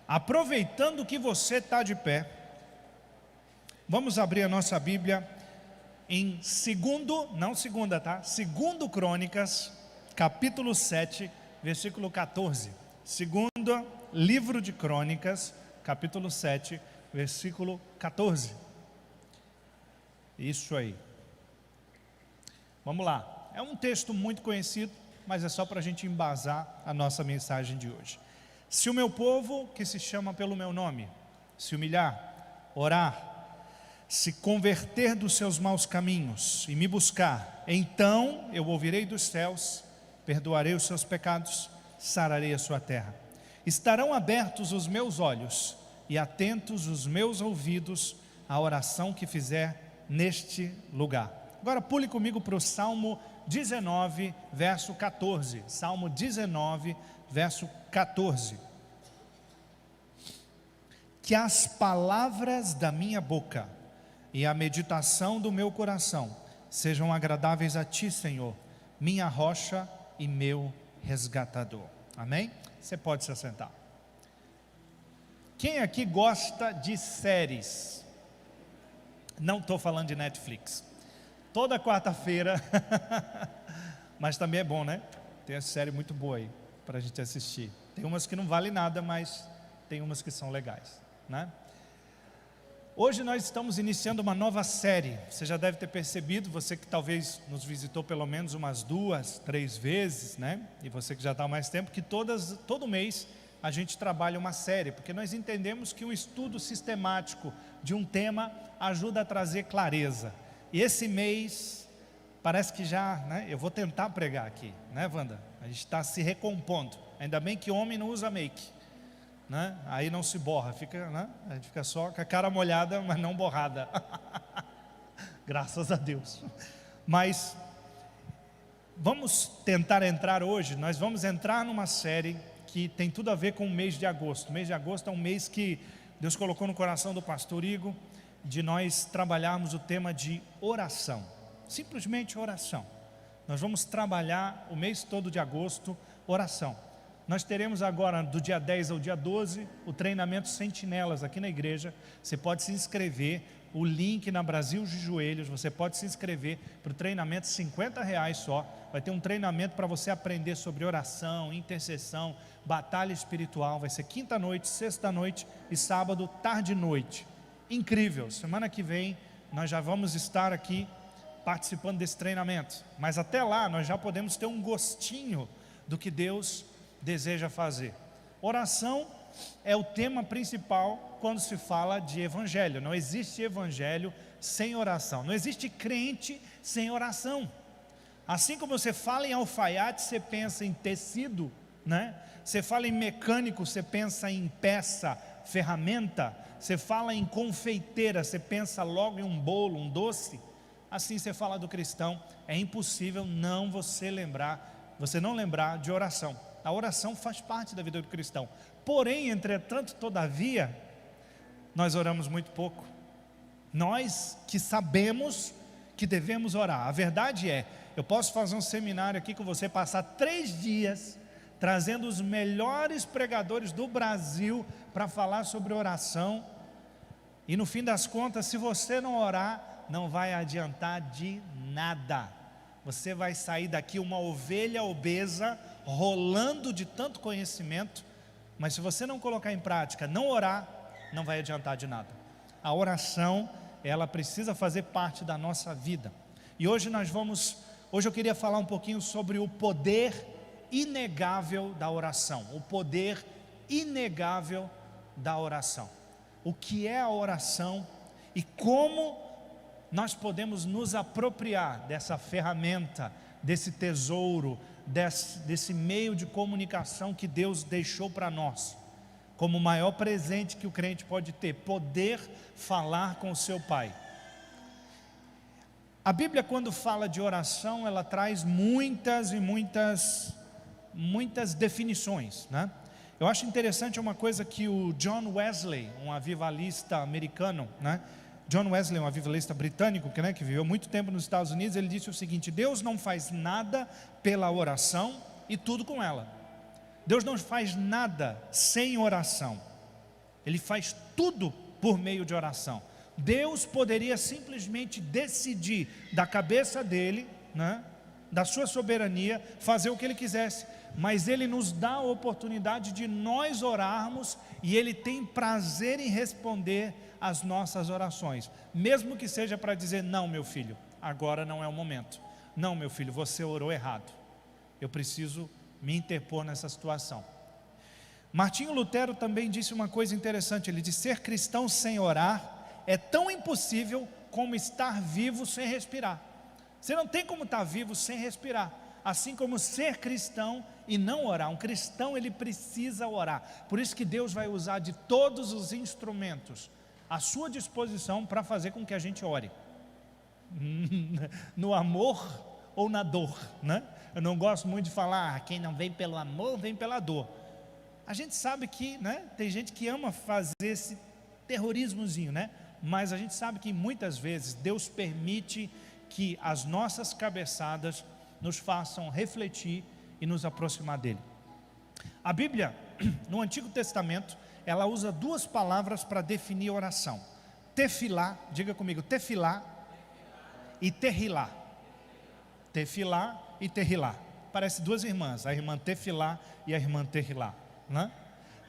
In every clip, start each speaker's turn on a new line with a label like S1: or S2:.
S1: Aproveitando que você está de pé, vamos abrir a nossa Bíblia em segundo Crônicas, capítulo 7, versículo 14. Segundo livro de Crônicas, capítulo 7, versículo 14. Isso aí. Vamos lá. É um texto muito conhecido, mas é só para a gente embasar a nossa mensagem de hoje. Se o meu povo, que se chama pelo meu nome, se humilhar, orar, se converter dos seus maus caminhos e me buscar, então eu ouvirei dos céus, perdoarei os seus pecados, sararei a sua terra. Estarão abertos os meus olhos e atentos os meus ouvidos à oração que fizer neste lugar. Agora pule comigo para o Salmo 19, verso 14. Salmo 19, verso 14. Que as palavras da minha boca e a meditação do meu coração sejam agradáveis a Ti, Senhor, minha rocha e meu resgatador. Amém? Você pode se assentar. Quem aqui gosta de séries? Não estou falando de Netflix. Toda quarta-feira, mas também é bom, né? Tem uma série muito boa aí para a gente assistir. Tem umas que não valem nada, mas tem umas que são legais, né? Hoje nós estamos iniciando uma nova série. Você já deve ter percebido, você que talvez nos visitou pelo menos umas 2, 3 vezes, né? E você que já está há mais tempo, que todo mês a gente trabalha uma série, porque nós entendemos que um estudo sistemático de um tema ajuda a trazer clareza. E esse mês, parece que já, né? Eu vou tentar pregar aqui, né, Wanda? A gente está se recompondo. Ainda bem que homem não usa make, né? Aí não se borra, fica, né? A gente fica só com a cara molhada, mas não borrada. Graças a Deus. Mas vamos tentar entrar hoje. Nós vamos entrar numa série que tem tudo a ver com o mês de agosto. O mês de agosto é um mês que Deus colocou no coração do pastor Igor, de nós trabalharmos o tema de oração, simplesmente oração. Nós vamos trabalhar o mês todo de agosto, oração. Nós teremos agora, do dia 10 ao dia 12, o treinamento Sentinelas aqui na igreja. Você pode se inscrever, o link na Brasil de Joelhos, você pode se inscrever para o treinamento, R$50 só. Vai ter um treinamento para você aprender sobre oração, intercessão, batalha espiritual. Vai ser quinta-noite, sexta-noite e sábado, tarde e noite. Incrível, semana que vem nós já vamos estar aqui participando desse treinamento, mas até lá nós já podemos ter um gostinho do que Deus deseja fazer. Oração é o tema principal quando se fala de evangelho. Não existe evangelho sem oração, não existe crente sem oração. Assim como você fala em alfaiate, você pensa em tecido, né? Você fala em mecânico, você pensa em peça, ferramenta. Você fala em confeiteira, você pensa logo em um bolo, um doce. Assim você fala do cristão, é impossível você não lembrar de oração. A oração faz parte da vida do cristão. Porém, entretanto, todavia, nós oramos muito pouco. Nós que sabemos que devemos orar. A verdade é, eu posso fazer um seminário aqui com você, passar 3 dias trazendo os melhores pregadores do Brasil para falar sobre oração, e no fim das contas, se você não orar, não vai adiantar de nada. Você vai sair daqui uma ovelha obesa, rolando de tanto conhecimento, mas se você não colocar em prática, não orar, não vai adiantar de nada. A oração, ela precisa fazer parte da nossa vida. E hoje eu queria falar um pouquinho sobre o poder inegável da oração. O poder inegável da oração. O que é a oração e como nós podemos nos apropriar dessa ferramenta, desse tesouro, desse meio de comunicação que Deus deixou para nós, como o maior presente que o crente pode ter: poder falar com o seu Pai. A Bíblia, quando fala de oração, ela traz muitas definições, né? Eu acho interessante uma coisa que o John Wesley, um avivalista americano, né? John Wesley, um avivalista britânico, que viveu muito tempo nos Estados Unidos, ele disse o seguinte: Deus não faz nada pela oração e tudo com ela. Deus não faz nada sem oração. Ele faz tudo por meio de oração. Deus poderia simplesmente decidir da cabeça dele, né, da sua soberania, fazer o que ele quisesse, mas ele nos dá a oportunidade de nós orarmos, e ele tem prazer em responder as nossas orações, mesmo que seja para dizer: não, meu filho, agora não é o momento. Não, meu filho, você orou errado, eu preciso me interpor nessa situação. Martinho Lutero também disse uma coisa interessante. Ele disse: ser cristão sem orar é tão impossível como estar vivo sem respirar. Você não tem como estar vivo sem respirar, assim como ser cristão e não orar. Um cristão, ele precisa orar. Por isso que Deus vai usar de todos os instrumentos à sua disposição para fazer com que a gente ore, no amor ou na dor, né? Eu não gosto muito de falar: quem não vem pelo amor, vem pela dor. A gente sabe que, né, tem gente que ama fazer esse terrorismozinho, né? Mas a gente sabe que muitas vezes Deus permite que as nossas cabeçadas nos façam refletir e nos aproximar dele. A Bíblia, no Antigo Testamento, ela usa duas palavras para definir oração: tefilá, diga comigo, tefilá e terrilá. Tefilá e terrilá, parece duas irmãs, a irmã tefilá e a irmã terrilá, né?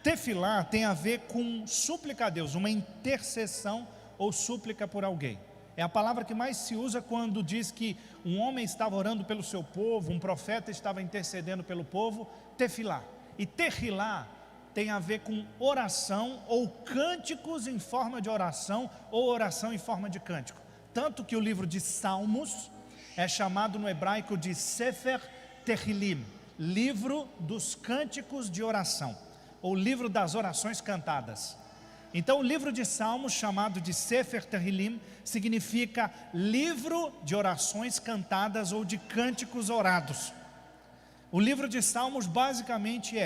S1: Tefilá tem a ver com súplica a Deus, uma intercessão ou súplica por alguém. É a palavra que mais se usa quando diz que um homem estava orando pelo seu povo, um profeta estava intercedendo pelo povo. Tefilá. E terrilá tem a ver com oração, ou cânticos em forma de oração, ou oração em forma de cântico. Tanto que o livro de Salmos é chamado no hebraico de Sefer Tehillim, livro dos cânticos de oração, ou livro das orações cantadas. Então o livro de Salmos, chamado de Sefer Tehillim, significa livro de orações cantadas ou de cânticos orados. O livro de Salmos basicamente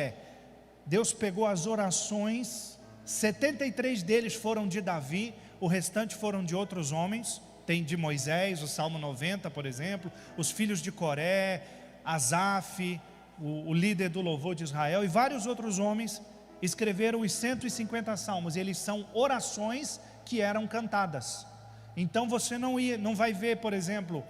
S1: Deus pegou as orações, 73 deles foram de Davi, o restante foram de outros homens. Tem de Moisés, o Salmo 90, por exemplo, os filhos de Coré, Asaf, o líder do louvor de Israel, e vários outros homens escreveram os 150 salmos. Eles são orações que eram cantadas. Então você não vai ver, por exemplo,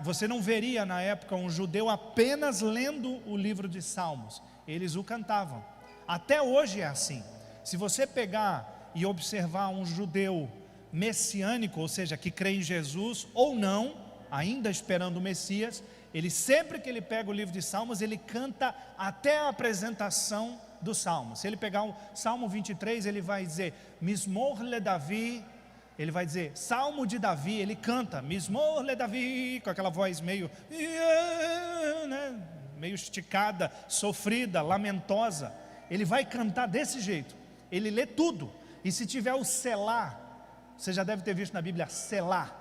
S1: você não veria na época um judeu apenas lendo o livro de Salmos, eles o cantavam. Até hoje é assim. Se você pegar e observar um judeu messiânico, ou seja, que crê em Jesus ou não, ainda esperando o Messias, ele sempre que ele pega o livro de Salmos, ele canta até a apresentação do Salmo. Se ele pegar o Salmo 23, ele vai dizer Mismor le Davi, ele vai dizer Salmo de Davi, ele canta Mismor le Davi, com aquela voz meio, né, meio esticada, sofrida, lamentosa. Ele vai cantar desse jeito, ele lê tudo. E se tiver o selá, você já deve ter visto na Bíblia selá,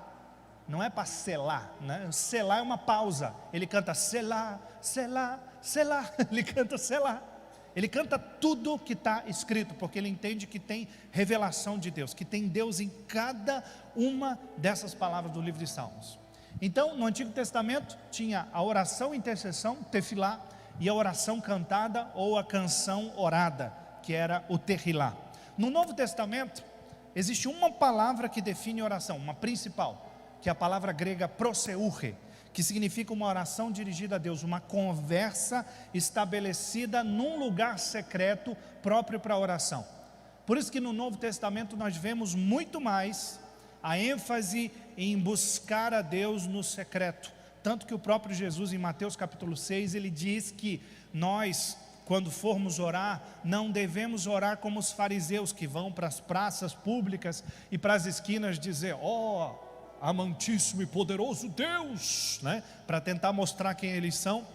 S1: não é para selar, né? Selar é uma pausa. Ele canta selá, selá, selá, ele canta selá. Ele canta tudo que está escrito, porque ele entende que tem revelação de Deus, que tem Deus em cada uma dessas palavras do livro de Salmos. Então, no Antigo Testamento, tinha a oração intercessão, tefilá, e a oração cantada, ou a canção orada, que era o terrilá. No Novo Testamento, existe uma palavra que define oração, uma principal, que é a palavra grega proseurre, que significa uma oração dirigida a Deus, uma conversa estabelecida num lugar secreto próprio para a oração. Por isso que no Novo Testamento nós vemos muito mais a ênfase em buscar a Deus no secreto. Tanto que o próprio Jesus, em Mateus capítulo 6, ele diz que nós, quando formos orar, não devemos orar como os fariseus, que vão para as praças públicas e para as esquinas dizer, amantíssimo e poderoso Deus, né? Para tentar mostrar quem eles são.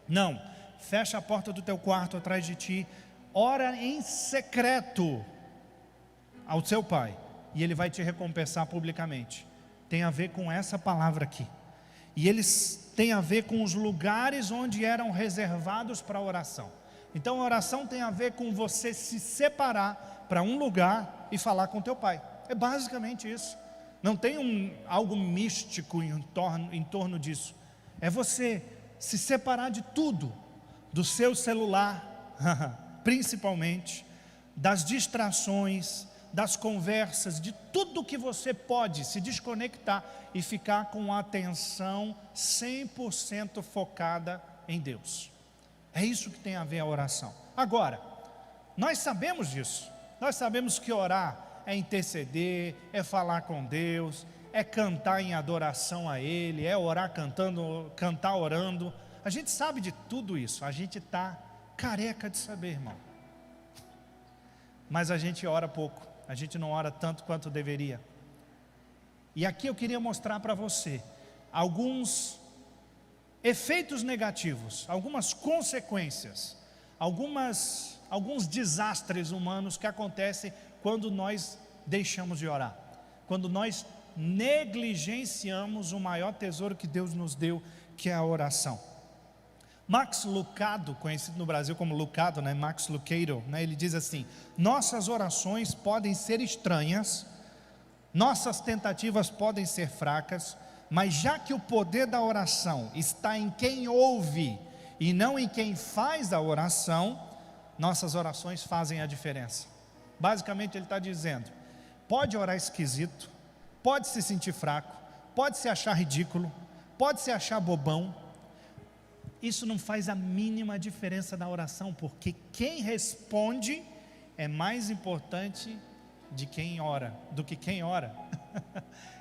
S1: Não, fecha a porta do teu quarto atrás de ti, ora em secreto ao seu pai, e ele vai te recompensar publicamente. Tem a ver com essa palavra aqui. E eles têm a ver com os lugares onde eram reservados para a oração. Então a oração tem a ver com você se separar para um lugar e falar com teu pai. É basicamente isso. Não tem algo místico em torno disso. É você se separar de tudo, do seu celular, principalmente, das distrações, das conversas, de tudo que você pode se desconectar e ficar com a atenção 100% focada em Deus. É isso que tem a ver a oração. Agora, nós sabemos disso. Nós sabemos que orar é interceder, é falar com Deus, é cantar em adoração a Ele, é orar cantando, cantar orando. A gente sabe de tudo isso. A gente está careca de saber, irmão. Mas a gente ora pouco. A gente não ora tanto quanto deveria. E aqui eu queria mostrar para você alguns efeitos negativos, algumas consequências, alguns desastres humanos que acontecem quando nós deixamos de orar, quando nós negligenciamos o maior tesouro que Deus nos deu, que é a oração. Max Lucado, conhecido no Brasil como Lucado, Max Lucado, ele diz assim: nossas orações podem ser estranhas, nossas tentativas podem ser fracas, mas já que o poder da oração está em quem ouve e não em quem faz a oração, nossas orações fazem a diferença. Basicamente ele está dizendo: pode orar esquisito, pode se sentir fraco, pode se achar ridículo, pode se achar bobão, isso não faz a mínima diferença na oração, porque quem responde é mais importante do que quem ora.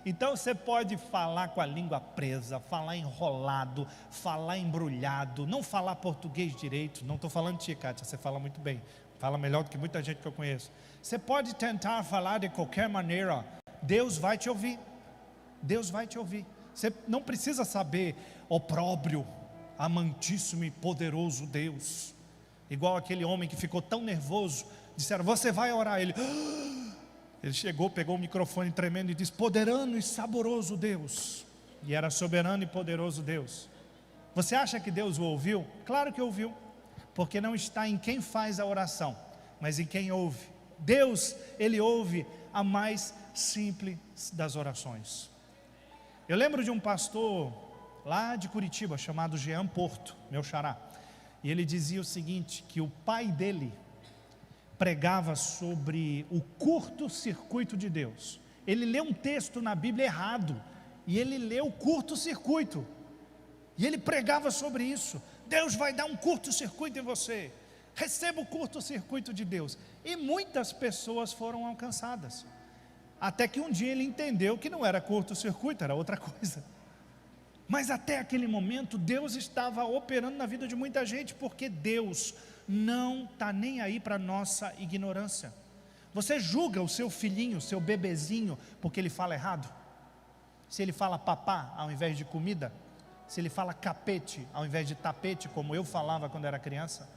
S1: Então você pode falar com a língua presa, falar enrolado, falar embrulhado, não falar português direito. Não estou falando de ti, Kátia, você fala muito bem, fala melhor do que muita gente que eu conheço. Você pode tentar falar de qualquer maneira, Deus vai te ouvir. Deus vai te ouvir. Você não precisa saber opróbrio, amantíssimo e poderoso Deus, igual aquele homem que ficou tão nervoso, disseram: você vai orar, ele chegou, pegou o microfone tremendo e disse: poderoso e saboroso Deus. E era soberano e poderoso Deus. Você acha que Deus o ouviu? Claro que ouviu, porque não está em quem faz a oração, mas em quem ouve. Deus, Ele ouve a mais simples das orações. Eu lembro de um pastor lá de Curitiba, chamado Jean Porto, meu xará, e ele dizia o seguinte, que o pai dele pregava sobre o curto-circuito de Deus. Ele leu um texto na Bíblia errado, e ele leu curto-circuito, e ele pregava sobre isso. Deus vai dar um curto-circuito em você, receba o curto-circuito de Deus, e muitas pessoas foram alcançadas, até que um dia ele entendeu que não era curto-circuito, era outra coisa. Mas até aquele momento Deus estava operando na vida de muita gente, porque Deus não está nem aí para a nossa ignorância. Você julga o seu filhinho, o seu bebezinho, porque ele fala errado? Se ele fala papá ao invés de comida? Se ele fala capete ao invés de tapete, como eu falava quando era criança?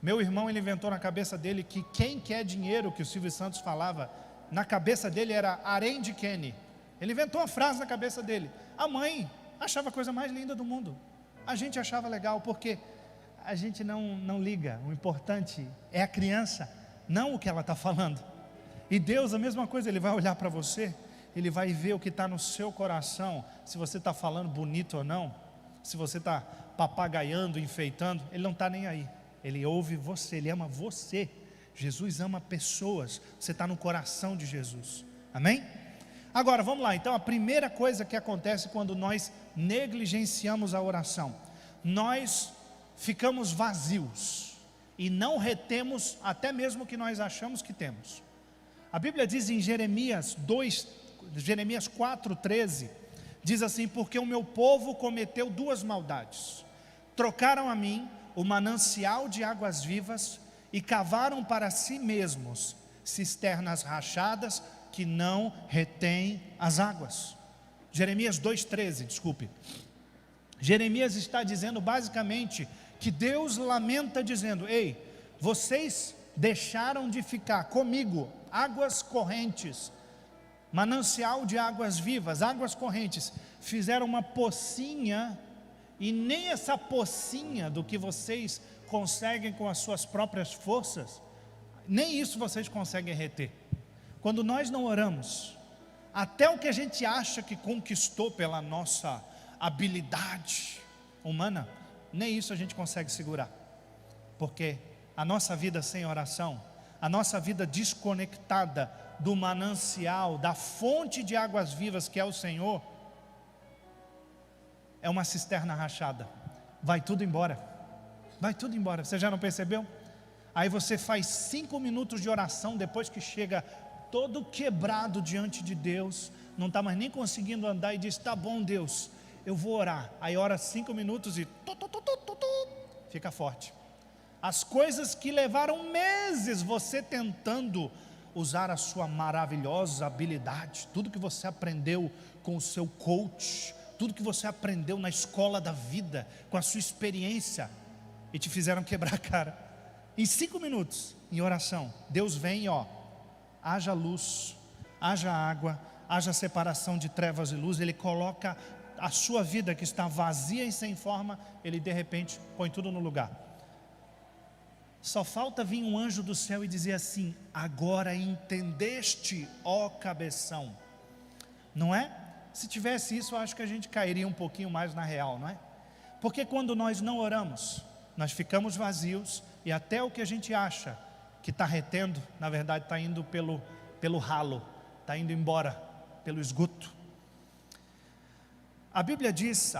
S1: Meu irmão, ele inventou na cabeça dele que quem quer dinheiro, que o Silvio Santos falava, na cabeça dele era Arém de Kenny. Ele inventou uma frase na cabeça dele. A mãe achava a coisa mais linda do mundo. A gente achava legal, porque a gente não liga. O importante é a criança, não o que ela está falando. E Deus, a mesma coisa, Ele vai olhar para você, Ele vai ver o que está no seu coração, se você está falando bonito ou não, se você está papagaiando, enfeitando. Ele não está nem aí. Ele ouve você, Ele ama você. Jesus ama pessoas. Você está no coração de Jesus. Amém? Agora, vamos lá, então a primeira coisa que acontece quando nós negligenciamos a oração, nós ficamos vazios, e não retemos até mesmo o que nós achamos que temos. A Bíblia diz em Jeremias 4:13, diz assim: porque o meu povo cometeu duas maldades, trocaram a mim o manancial de águas vivas, e cavaram para si mesmos cisternas rachadas, que não retém as águas. Jeremias 2:13, desculpe. Jeremias está dizendo basicamente que Deus lamenta dizendo: ei, vocês deixaram de ficar comigo, águas correntes, manancial de águas vivas, águas correntes, fizeram uma pocinha, e nem essa pocinha do que vocês conseguem com as suas próprias forças, nem isso vocês conseguem reter. Quando nós não oramos, até o que a gente acha que conquistou pela nossa habilidade humana, nem isso a gente consegue segurar, porque a nossa vida sem oração, a nossa vida desconectada do manancial, da fonte de águas vivas que é o Senhor, é uma cisterna rachada, vai tudo embora, você já não percebeu? Aí você faz 5 minutos de oração, depois que chega todo quebrado diante de Deus, não está mais nem conseguindo andar e diz, tá bom Deus, eu vou orar, aí ora 5 minutos e fica forte. As coisas que levaram meses você tentando usar a sua maravilhosa habilidade, tudo que você aprendeu com o seu coach, tudo que você aprendeu na escola da vida, com a sua experiência, e te fizeram quebrar a cara. Em 5 minutos, em oração, Deus vem e haja luz, haja água, haja separação de trevas e luz. Ele coloca a sua vida que está vazia e sem forma, Ele de repente põe tudo no lugar. Só falta vir um anjo do céu e dizer assim, agora entendeste, ó cabeção. Não é? Se tivesse isso, eu acho que a gente cairia um pouquinho mais na real, não é? Porque quando nós não oramos, nós ficamos vazios, e até o que a gente acha que está retendo, na verdade está indo pelo ralo, está indo embora, pelo esgoto. A Bíblia diz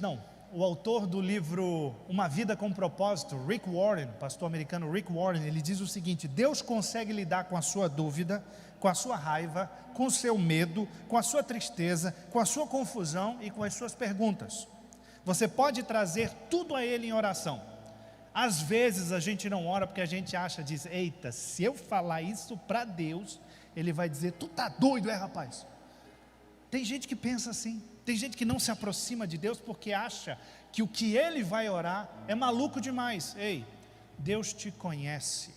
S1: não, o autor do livro Uma Vida com Propósito, Rick Warren, pastor americano Rick Warren, ele diz o seguinte: Deus consegue lidar com a sua dúvida, com a sua raiva, com o seu medo, com a sua tristeza, com a sua confusão e com as suas perguntas. Você pode trazer tudo a Ele em oração. Às vezes a gente não ora porque a gente diz, eita, se eu falar isso para Deus, Ele vai dizer, tu tá doido, rapaz? Tem gente que pensa assim, tem gente que não se aproxima de Deus porque acha que o que ele vai orar é maluco demais. Ei, Deus te conhece.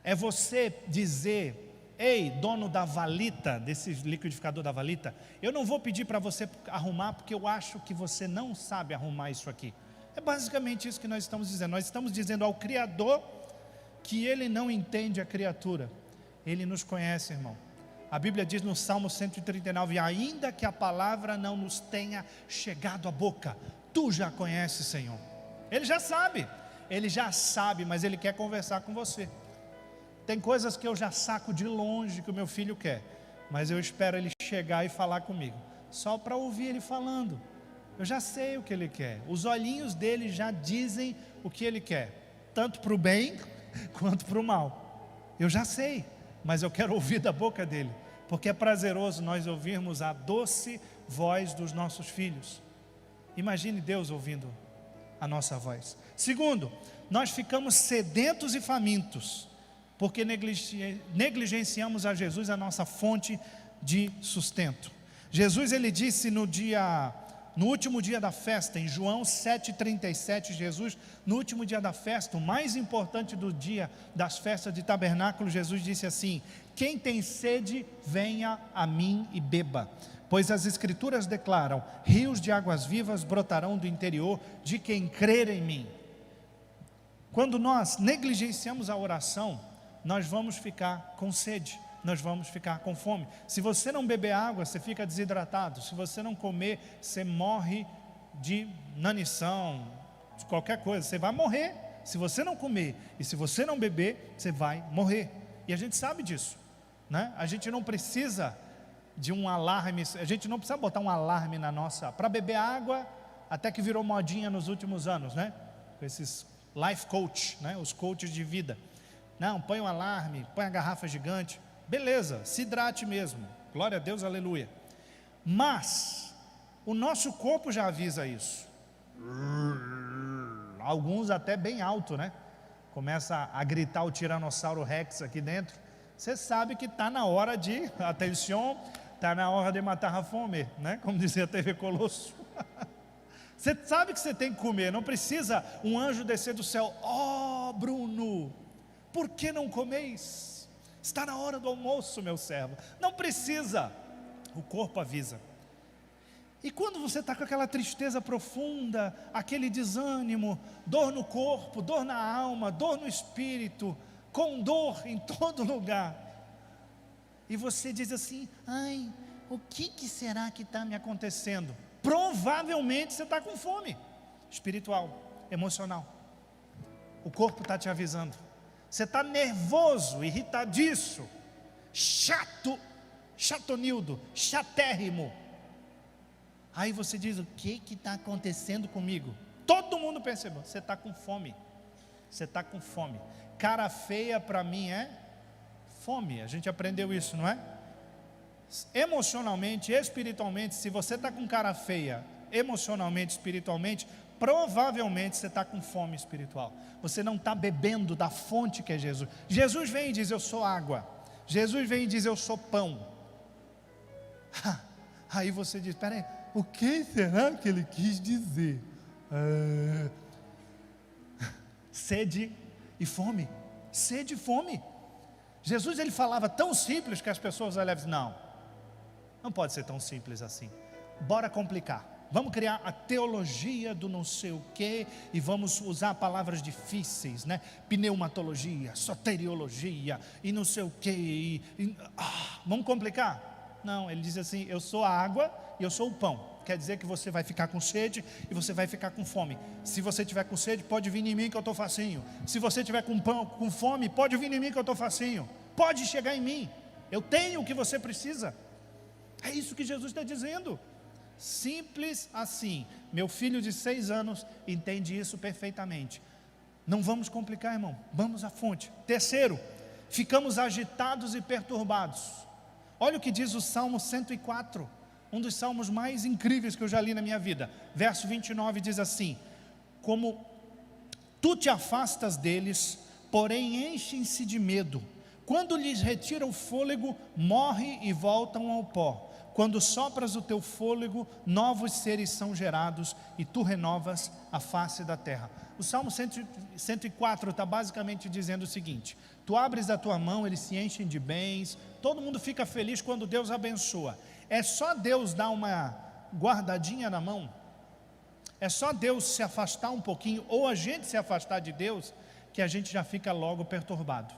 S1: É você dizer, ei, dono da valita, desse liquidificador da valita, eu não vou pedir para você arrumar porque eu acho que você não sabe arrumar isso aqui. É basicamente isso que nós estamos dizendo. Nós estamos dizendo ao Criador que Ele não entende a criatura. Ele nos conhece, irmão. A Bíblia diz no Salmo 139, ainda que a palavra não nos tenha chegado à boca, Tu já conheces, Senhor. Ele já sabe, mas Ele quer conversar com você. Tem coisas que eu já saco de longe que o meu filho quer, mas eu espero ele chegar e falar comigo, só para ouvir ele falando. Eu já sei o que ele quer, os olhinhos dele já dizem o que ele quer, tanto para o bem quanto para o mal. Eu já sei, mas eu quero ouvir da boca dele, porque é prazeroso nós ouvirmos a doce voz dos nossos filhos. Imagine Deus ouvindo a nossa voz. Segundo, nós ficamos sedentos e famintos, porque negligenciamos a Jesus, a nossa fonte de sustento. Jesus, ele disse no último dia da festa, em João 7,37, Jesus, no último dia da festa, o mais importante do dia das festas de tabernáculo, Jesus disse assim: quem tem sede, venha a mim e beba, pois as escrituras declaram, rios de águas vivas brotarão do interior de quem crer em mim. Quando nós negligenciamos a oração, nós vamos ficar com sede, nós vamos ficar com fome. Se você não beber água, você fica desidratado. Se você não comer, você morre de inanição, de qualquer coisa, você vai morrer. Se você não comer e se você não beber, você vai morrer. E a gente sabe disso, né? A gente não precisa de um alarme, a gente não precisa botar um alarme na nossa, para beber água, até que virou modinha nos últimos anos, né? Com esses life coach, né? Os coaches de vida. Não, põe um alarme, põe a garrafa gigante, beleza, se hidrate mesmo, glória a Deus, aleluia. Mas o nosso corpo já avisa isso. Alguns até bem alto, né? Começa a gritar o Tiranossauro Rex aqui dentro. Você sabe que está na hora de, atenção, está na hora de matar a fome, né? Como dizia a TV Colosso. Você sabe que você tem que comer, não precisa um anjo descer do céu. Oh, Bruno, por que não comeis? Está na hora do almoço, meu servo. Não precisa, o corpo avisa. E quando você está com aquela tristeza profunda, aquele desânimo, dor no corpo, dor na alma, dor no espírito, com dor em todo lugar, e você diz assim: ai, o que será que está me acontecendo? Provavelmente você está com fome espiritual, emocional. O corpo está te avisando. Você está nervoso, irritadiço, chato, chatonildo, chatérrimo. Aí você diz: o que está acontecendo comigo? Todo mundo percebeu, você está com fome. Você está com fome. Cara feia para mim é fome. A gente aprendeu isso, não é? Emocionalmente, espiritualmente, se você está com cara feia, emocionalmente, espiritualmente, provavelmente você está com fome espiritual. Você não está bebendo da fonte que é Jesus. Jesus vem e diz: eu sou água. Jesus vem e diz: eu sou pão. Aí você diz: peraí, o que será que ele quis dizer? Sede e fome. Sede e fome. Jesus, ele falava tão simples que as pessoas olhavam: não pode ser tão simples assim. Bora complicar. Vamos criar a teologia do não sei o que, e vamos usar palavras difíceis, né? Pneumatologia, soteriologia, e não sei o que. Vamos complicar? Não, ele diz assim: eu sou a água e eu sou o pão. Quer dizer que você vai ficar com sede e você vai ficar com fome. Se você tiver com sede, pode vir em mim que eu estou facinho. Se você tiver com fome, pode vir em mim que eu estou facinho. Pode chegar em mim. Eu tenho o que você precisa. É isso que Jesus está dizendo. Simples assim. Meu filho de 6 anos entende isso perfeitamente. Não vamos complicar, irmão. Vamos à fonte. Terceiro, ficamos agitados e perturbados. Olha o que diz o Salmo 104. Um dos salmos mais incríveis que eu já li na minha vida. Verso 29 diz assim: como tu te afastas deles, porém enchem-se de medo. Quando lhes retira o fôlego, morrem e voltam ao pó. Quando sopras o teu fôlego, novos seres são gerados, e tu renovas a face da terra. O Salmo 104 está basicamente dizendo o seguinte: tu abres a tua mão, eles se enchem de bens, todo mundo fica feliz quando Deus abençoa. É só Deus dar uma guardadinha na mão, é só Deus se afastar um pouquinho, ou a gente se afastar de Deus, que a gente já fica logo perturbado,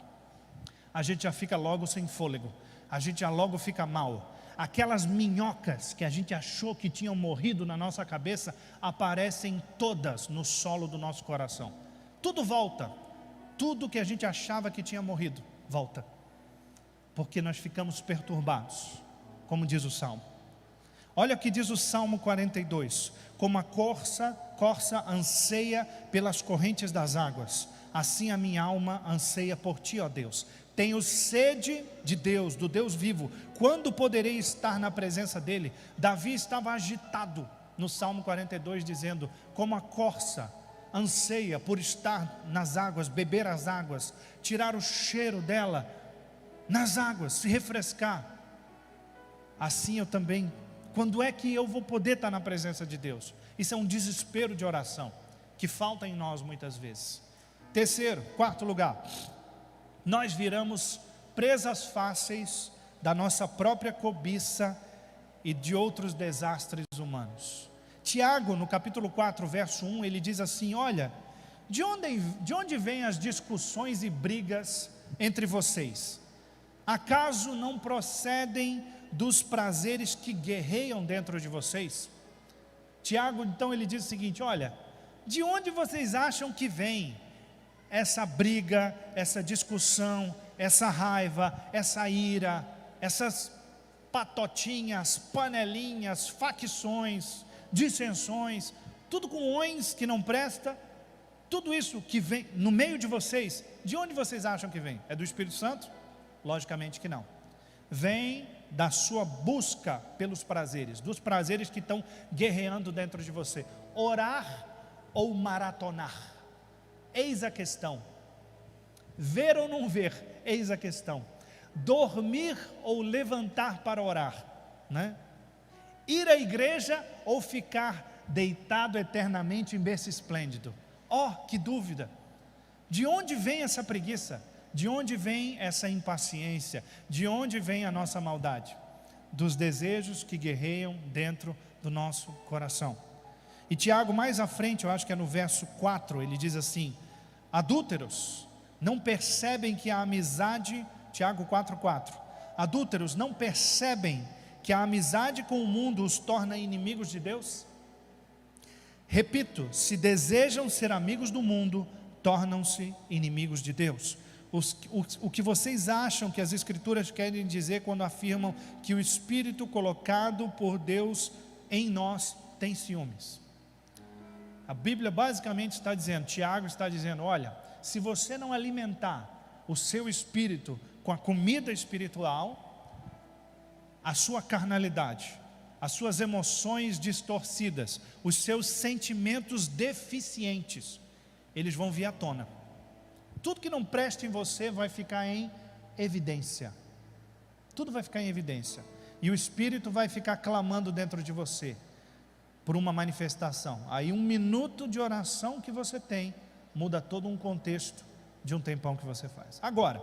S1: a gente já fica logo sem fôlego, a gente já logo fica mal. Aquelas minhocas que a gente achou que tinham morrido na nossa cabeça, aparecem todas no solo do nosso coração. Tudo volta, tudo que a gente achava que tinha morrido, volta, porque nós ficamos perturbados, como diz o Salmo. Olha o que diz o Salmo 42: como a corça anseia pelas correntes das águas, assim a minha alma anseia por ti, ó Deus. Tenho sede de Deus, do Deus vivo. Quando poderei estar na presença dele? Davi estava agitado no Salmo 42, dizendo: como a corça anseia por estar nas águas, beber as águas, tirar o cheiro dela nas águas, se refrescar. Assim eu também. Quando é que eu vou poder estar na presença de Deus? Isso é um desespero de oração que falta em nós muitas vezes. Quarto lugar, nós viramos presas fáceis da nossa própria cobiça e de outros desastres humanos. Tiago, no capítulo 4, verso 1, ele diz assim: olha, de onde vêm as discussões e brigas entre vocês? Acaso não procedem dos prazeres que guerreiam dentro de vocês? Tiago, então, ele diz o seguinte: olha, de onde vocês acham que vem essa briga, essa discussão, essa raiva, essa ira, essas patotinhas, panelinhas, facções, dissensões, tudo com ões que não presta, tudo isso que vem no meio de vocês, de onde vocês acham que vem? É do Espírito Santo? Logicamente que não. Vem da sua busca pelos prazeres, dos prazeres que estão guerreando dentro de você. Orar ou maratonar? Eis a questão. Ver ou não ver? Eis a questão. Dormir ou levantar para orar, né? Ir à igreja ou ficar deitado eternamente em berço esplêndido? Que dúvida! De onde vem essa preguiça? De onde vem essa impaciência? De onde vem a nossa maldade? Dos desejos que guerreiam dentro do nosso coração. E Tiago, mais à frente, eu acho que é no verso 4, ele diz assim: adúlteros, não percebem que a amizade, Tiago 4,4, adúlteros, não percebem que a amizade com o mundo os torna inimigos de Deus? Repito, se desejam ser amigos do mundo, tornam-se inimigos de Deus. O que vocês acham que as Escrituras querem dizer quando afirmam que o Espírito colocado por Deus em nós tem ciúmes? A Bíblia basicamente está dizendo, Tiago está dizendo, olha, se você não alimentar o seu espírito com a comida espiritual, a sua carnalidade, as suas emoções distorcidas, os seus sentimentos deficientes, eles vão vir à tona. Tudo que não presta em você vai ficar em evidência. Tudo vai ficar em evidência. E o Espírito vai ficar clamando dentro de você por uma manifestação. Aí 1 minuto de oração que você tem muda todo um contexto de um tempão que você faz. Agora,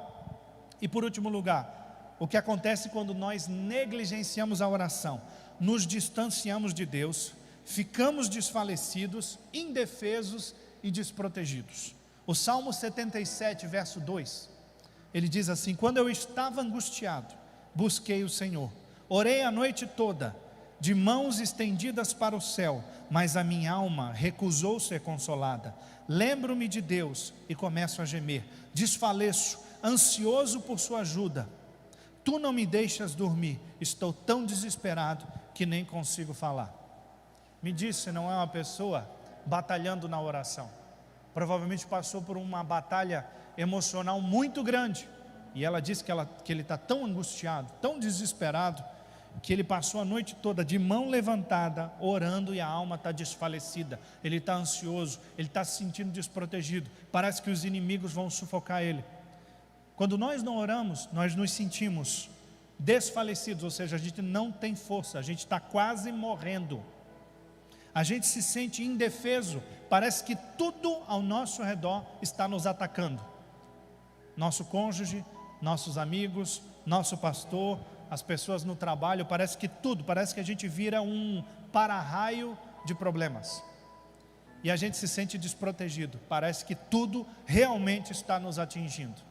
S1: e por último lugar, o que acontece quando nós negligenciamos a oração? Nos distanciamos de Deus, ficamos desfalecidos, indefesos e desprotegidos. O Salmo 77, verso 2, ele diz assim: quando eu estava angustiado, busquei o Senhor, orei a noite toda, de mãos estendidas para o céu, mas a minha alma recusou ser consolada. Lembro-me de Deus e começo a gemer, desfaleço, ansioso por sua ajuda. Tu não me deixas dormir, estou tão desesperado que nem consigo falar. Me diz se não é uma pessoa batalhando na oração. Provavelmente passou por uma batalha emocional muito grande, e ela disse que ele está tão angustiado, tão desesperado, que ele passou a noite toda de mão levantada, orando, e a alma está desfalecida, ele está ansioso, ele está se sentindo desprotegido, parece que os inimigos vão sufocar ele. Quando nós não oramos, nós nos sentimos desfalecidos, ou seja, a gente não tem força, a gente está quase morrendo, a gente se sente indefeso, parece que tudo ao nosso redor está nos atacando, nosso cônjuge, nossos amigos, nosso pastor, as pessoas no trabalho, parece que a gente vira um para-raio de problemas, e a gente se sente desprotegido, parece que tudo realmente está nos atingindo,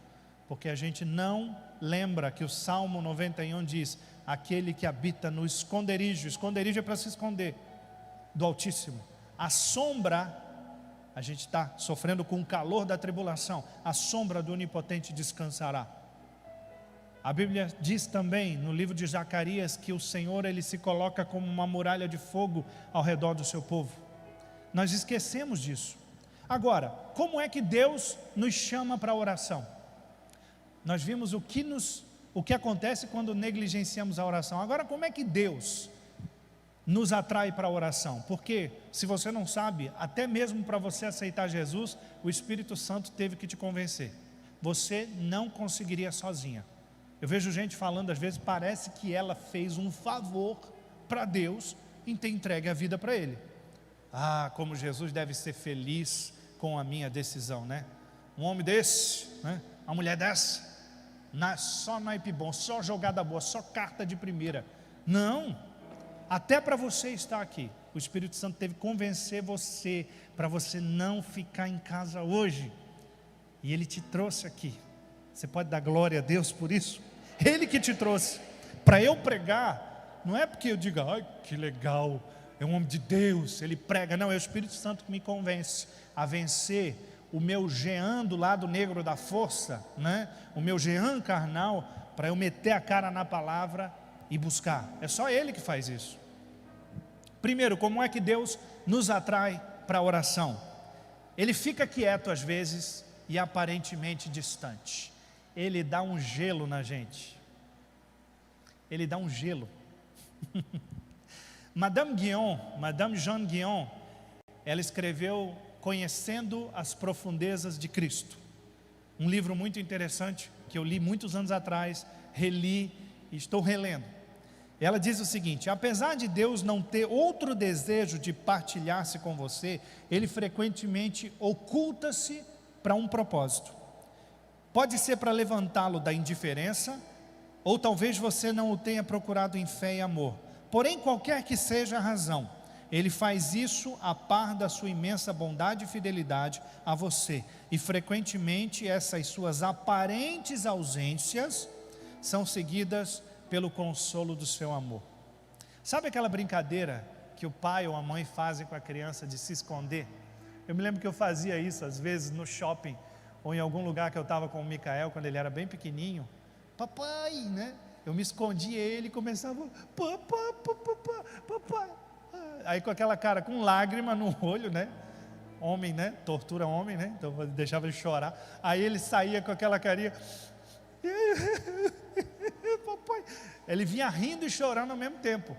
S1: porque a gente não lembra que o Salmo 91 diz, aquele que habita no esconderijo é para se esconder do Altíssimo, a sombra, a gente está sofrendo com o calor da tribulação, a sombra do Onipotente descansará. A Bíblia diz também no livro de Zacarias que o Senhor, ele se coloca como uma muralha de fogo ao redor do seu povo. Nós esquecemos disso. Agora, como é que Deus nos chama para a oração? Nós vimos o que acontece quando negligenciamos a oração. Agora, como é que Deus nos atrai para a oração? Porque, se você não sabe, até mesmo para você aceitar Jesus, o Espírito Santo teve que te convencer. Você não conseguiria sozinha. Eu vejo gente falando, às vezes parece que ela fez um favor para Deus em ter entregue a vida para Ele. Ah, como Jesus deve ser feliz com a minha decisão, né? Um homem desse, né? Uma mulher dessa, só naipe bom, só jogada boa, só carta de primeira. Não, até para você estar aqui, o Espírito Santo teve que convencer você, para você não ficar em casa hoje, e Ele te trouxe aqui. Você pode dar glória a Deus por isso? Ele que te trouxe, para eu pregar, não é porque eu diga, ai que legal, é um homem de Deus, ele prega, não, é o Espírito Santo que me convence a vencer o meu Jean do lado negro da força, né? O meu Jean carnal, para eu meter a cara na palavra e buscar. É só Ele que faz isso. Primeiro, como é que Deus nos atrai para a oração? Ele fica quieto às vezes e aparentemente distante. Ele dá um gelo na gente. Ele dá um gelo. Madame Jeanne Guyon, ela escreveu Conhecendo as Profundezas de Cristo, um livro muito interessante que eu li muitos anos atrás, reli e estou relendo. Ela diz o seguinte: apesar de Deus não ter outro desejo de partilhar-se com você, Ele frequentemente oculta-se para um propósito. Pode ser para levantá-lo da indiferença, ou talvez você não o tenha procurado em fé e amor. Porém, qualquer que seja a razão, Ele faz isso a par da sua imensa bondade e fidelidade a você. E frequentemente essas suas aparentes ausências são seguidas pelo consolo do seu amor. Sabe aquela brincadeira que o pai ou a mãe fazem com a criança de se esconder? Eu me lembro que eu fazia isso, às vezes, no shopping, ou em algum lugar que eu estava com o Micael, quando ele era bem pequenininho. Papai, né? Eu me escondia ele e começava, papai. Aí com aquela cara, com lágrima no olho, né? Homem, né? Tortura homem, né? Então eu deixava ele chorar. Aí ele saía com aquela carinha. Papai. Ele vinha rindo e chorando ao mesmo tempo.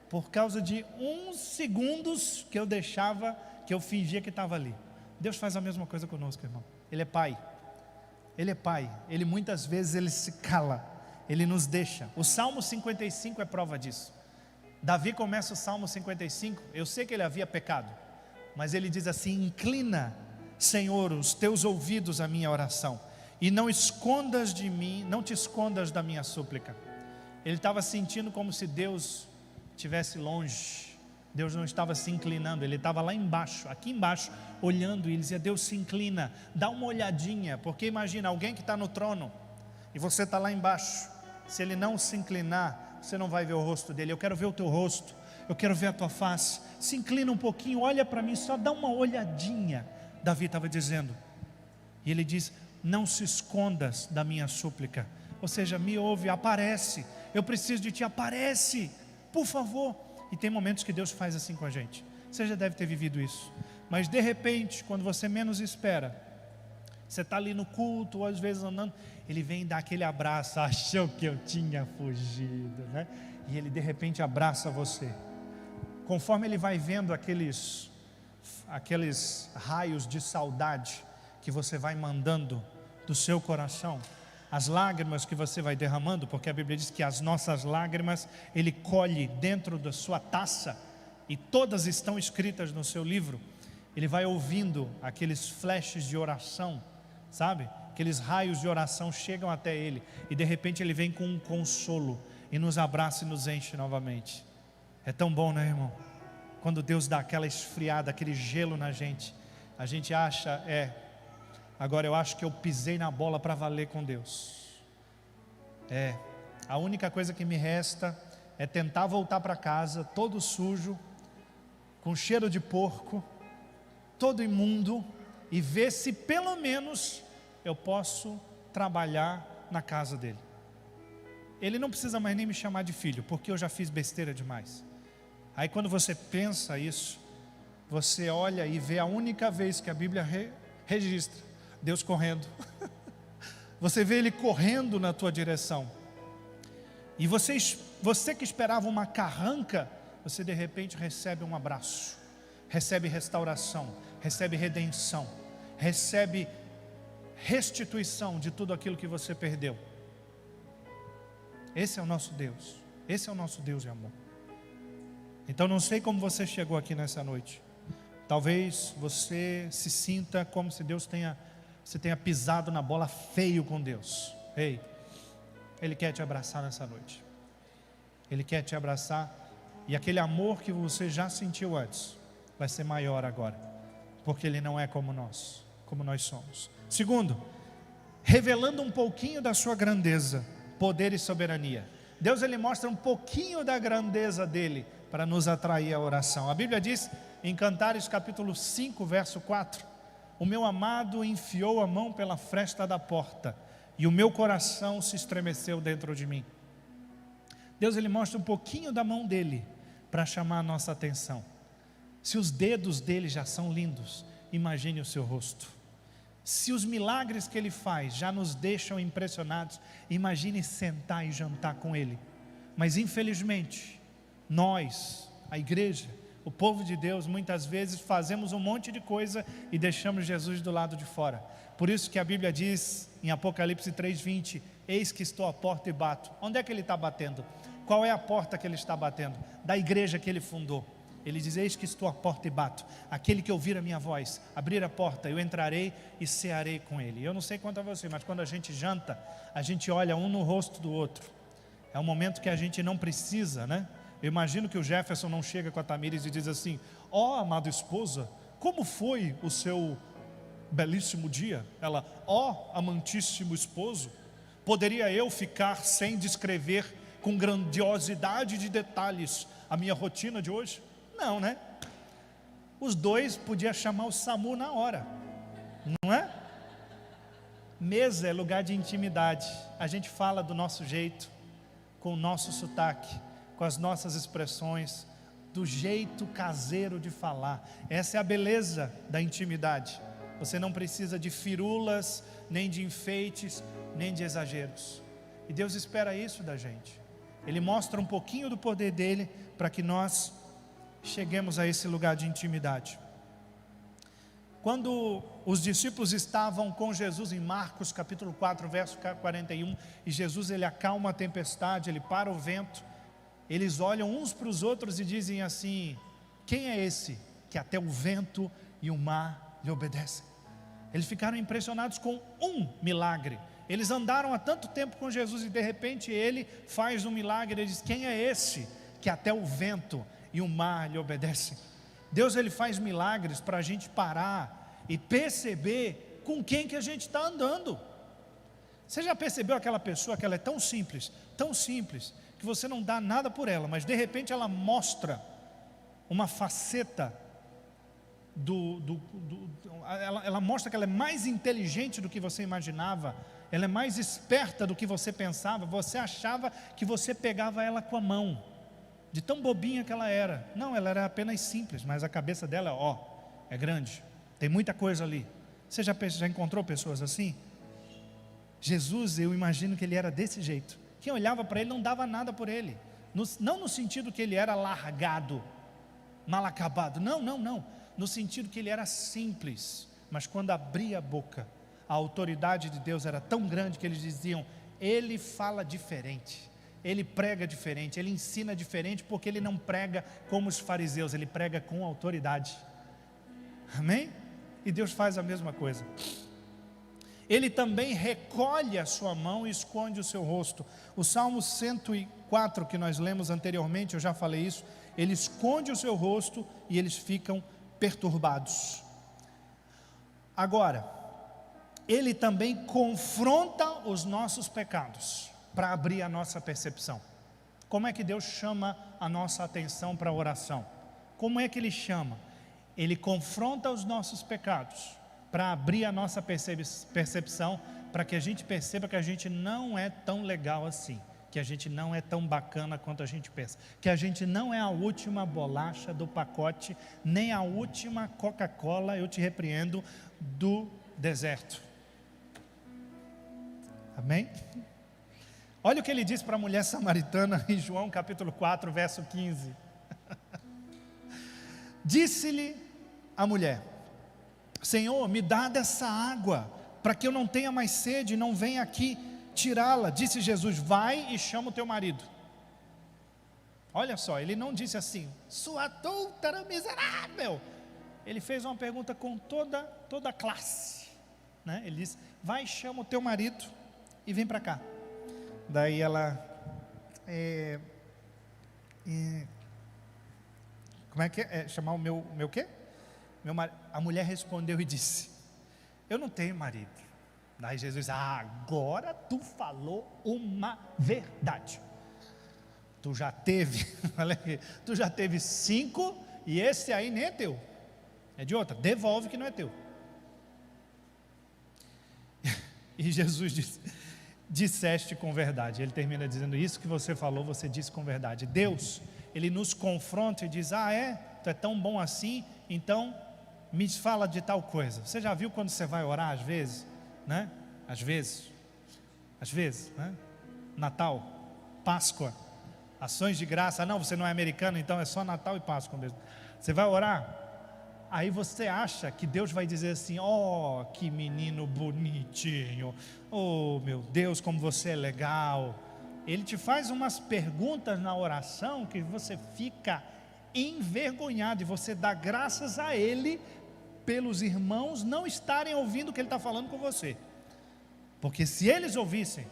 S1: Por causa de uns segundos que eu deixava, que eu fingia que estava ali. Deus faz a mesma coisa conosco, irmão. Ele é pai. Ele é pai. Ele muitas vezes ele se cala. Ele nos deixa. O Salmo 55 é prova disso. Davi começa o Salmo 55. Eu sei que ele havia pecado, mas ele diz assim: inclina, Senhor, os teus ouvidos à minha oração, e não escondas de mim, não te escondas da minha súplica. Ele estava sentindo como se Deus estivesse longe. Deus não estava se inclinando, ele estava lá embaixo, aqui embaixo, olhando, e ele dizia: Deus, se inclina, dá uma olhadinha, porque imagina, alguém que está no trono, e você está lá embaixo, se ele não se inclinar, você não vai ver o rosto dele. Eu quero ver o teu rosto, eu quero ver a tua face, se inclina um pouquinho, olha para mim, só dá uma olhadinha. Davi estava dizendo, e ele diz: não se escondas da minha súplica, ou seja, me ouve, aparece, eu preciso de ti, aparece, por favor. E tem momentos que Deus faz assim com a gente, você já deve ter vivido isso, mas de repente, quando você menos espera, você está ali no culto, ou às vezes andando, ele vem dar aquele abraço, achou que eu tinha fugido, né? E ele de repente abraça você, conforme ele vai vendo aqueles raios de saudade, que você vai mandando do seu coração, as lágrimas que você vai derramando, porque a Bíblia diz que as nossas lágrimas, Ele colhe dentro da sua taça, e todas estão escritas no seu livro. Ele vai ouvindo aqueles flashes de oração, sabe? Aqueles raios de oração chegam até Ele, e de repente Ele vem com um consolo, e nos abraça e nos enche novamente. É tão bom, né, irmão? Quando Deus dá aquela esfriada, aquele gelo na gente, a gente acha, agora eu acho que eu pisei na bola para valer com Deus. A única coisa que me resta é tentar voltar para casa todo sujo, com cheiro de porco, todo imundo, e ver se pelo menos eu posso trabalhar na casa dele. Ele não precisa mais nem me chamar de filho, porque eu já fiz besteira demais. Aí quando você pensa isso, você olha e vê a única vez que a Bíblia registra Deus correndo. Você vê Ele correndo na tua direção. E você que esperava uma carranca, você de repente recebe um abraço, recebe restauração, recebe redenção, recebe restituição de tudo aquilo que você perdeu. Esse é o nosso Deus. Esse é o nosso Deus de amor. Então não sei como você chegou aqui nessa noite. Talvez você se sinta como se você tenha pisado na bola feio com Deus. Ei, Ele quer te abraçar nessa noite. Ele quer te abraçar, e aquele amor que você já sentiu antes vai ser maior agora, porque Ele não é como nós somos. Segundo, revelando um pouquinho da sua grandeza, poder e soberania. Deus, Ele mostra um pouquinho da grandeza dEle para nos atrair à oração. A Bíblia diz em Cantares capítulo 5, verso 4: o meu amado enfiou a mão pela fresta da porta, e o meu coração se estremeceu dentro de mim. Deus, Ele mostra um pouquinho da mão dEle para chamar a nossa atenção. Se os dedos dEle já são lindos, imagine o seu rosto. Se os milagres que Ele faz já nos deixam impressionados, imagine sentar e jantar com Ele. Mas infelizmente, nós, a igreja, o povo de Deus, muitas vezes fazemos um monte de coisa e deixamos Jesus do lado de fora. Por isso que a Bíblia diz em Apocalipse 3:20: eis que estou à porta e bato. Onde é que Ele está batendo? Qual é a porta que Ele está batendo? Da igreja que Ele fundou. Ele diz: eis que estou à porta e bato. Aquele que ouvir a minha voz, abrir a porta, eu entrarei e cearei com ele. Eu não sei quanto a você, mas quando a gente janta, a gente olha um no rosto do outro. É um momento que a gente não precisa, né? Eu imagino que o Jefferson não chega com a Tamires e diz assim: ó, amada esposa, como foi o seu belíssimo dia? Ela: ó, amantíssimo esposo, poderia eu ficar sem descrever com grandiosidade de detalhes a minha rotina de hoje? Não, né? Os dois podiam chamar o SAMU na hora, não é? Mesa é lugar de intimidade. A gente fala do nosso jeito, com o nosso sotaque, com as nossas expressões, do jeito caseiro de falar. Essa é a beleza da intimidade. Você não precisa de firulas, nem de enfeites, nem de exageros. E Deus espera isso da gente. Ele mostra um pouquinho do poder dele para que nós cheguemos a esse lugar de intimidade. Quando os discípulos estavam com Jesus em Marcos capítulo 4, verso 41, e Jesus ele acalma a tempestade, ele para o vento, eles olham uns para os outros e dizem assim: quem é esse que até o vento e o mar lhe obedecem? Eles ficaram impressionados com um milagre. Eles andaram há tanto tempo com Jesus e de repente ele faz um milagre. Ele diz: quem é esse que até o vento e o mar lhe obedecem? Deus ele faz milagres para a gente parar e perceber com quem que a gente está andando. Você já percebeu aquela pessoa que ela é tão simples, que você não dá nada por ela, mas de repente ela mostra uma faceta ela mostra que ela é mais inteligente do que você imaginava, ela é mais esperta do que você pensava. Você achava que você pegava ela com a mão, de tão bobinha que ela era. Não, ela era apenas simples, mas a cabeça dela, é grande, tem muita coisa ali. Você já encontrou pessoas assim? Jesus, eu imagino que ele era desse jeito. Quem olhava para ele não dava nada por ele, não no sentido que ele era largado, mal acabado, não, no sentido que ele era simples, mas quando abria a boca, a autoridade de Deus era tão grande que eles diziam: ele fala diferente, ele prega diferente, ele ensina diferente, porque ele não prega como os fariseus, ele prega com autoridade. Amém? E Deus faz a mesma coisa. Ele também recolhe a sua mão e esconde o seu rosto. O Salmo 104 que nós lemos anteriormente, eu já falei isso, ele esconde o seu rosto e eles ficam perturbados. Agora, ele também confronta os nossos pecados para abrir a nossa percepção. Como é que Deus chama a nossa atenção para a oração? Como é que ele chama? Ele confronta os nossos pecados para abrir a nossa percepção, para que a gente perceba que a gente não é tão legal assim, que a gente não é tão bacana quanto a gente pensa, que a gente não é a última bolacha do pacote, nem a última Coca-Cola, eu te repreendo, do deserto. Amém? Olha o que ele diz para a mulher samaritana em João capítulo 4, verso 15. Disse-lhe a mulher: Senhor, me dá dessa água, para que eu não tenha mais sede e não venha aqui tirá-la. Disse Jesus: vai e chama o teu marido. Olha só, ele não disse assim: sua adúltera miserável. Ele fez uma pergunta com toda a classe, né? Ele disse: vai, chama o teu marido e vem para cá. Daí ela como é que é? Chamar o meu quê? A mulher respondeu e disse: eu não tenho marido. Daí Jesus: agora tu falou uma verdade. Tu já teve, tu já teve 5 e esse aí nem é teu, é de outra, devolve que não é teu. E Jesus disse: disseste com verdade. Ele termina dizendo: isso que você falou, você disse com verdade. Deus, ele nos confronta e diz: tu é tão bom assim, então me fala de tal coisa. Você já viu quando você vai orar às vezes, né? Às vezes, né? Natal, Páscoa, ações de graça. Não, você não é americano, então é só Natal e Páscoa mesmo. Você vai orar, aí você acha que Deus vai dizer assim: que menino bonitinho, meu Deus, como você é legal. Ele te faz umas perguntas na oração que você fica envergonhado, e você dá graças a Ele pelos irmãos não estarem ouvindo o que Ele está falando com você, porque se eles ouvissem,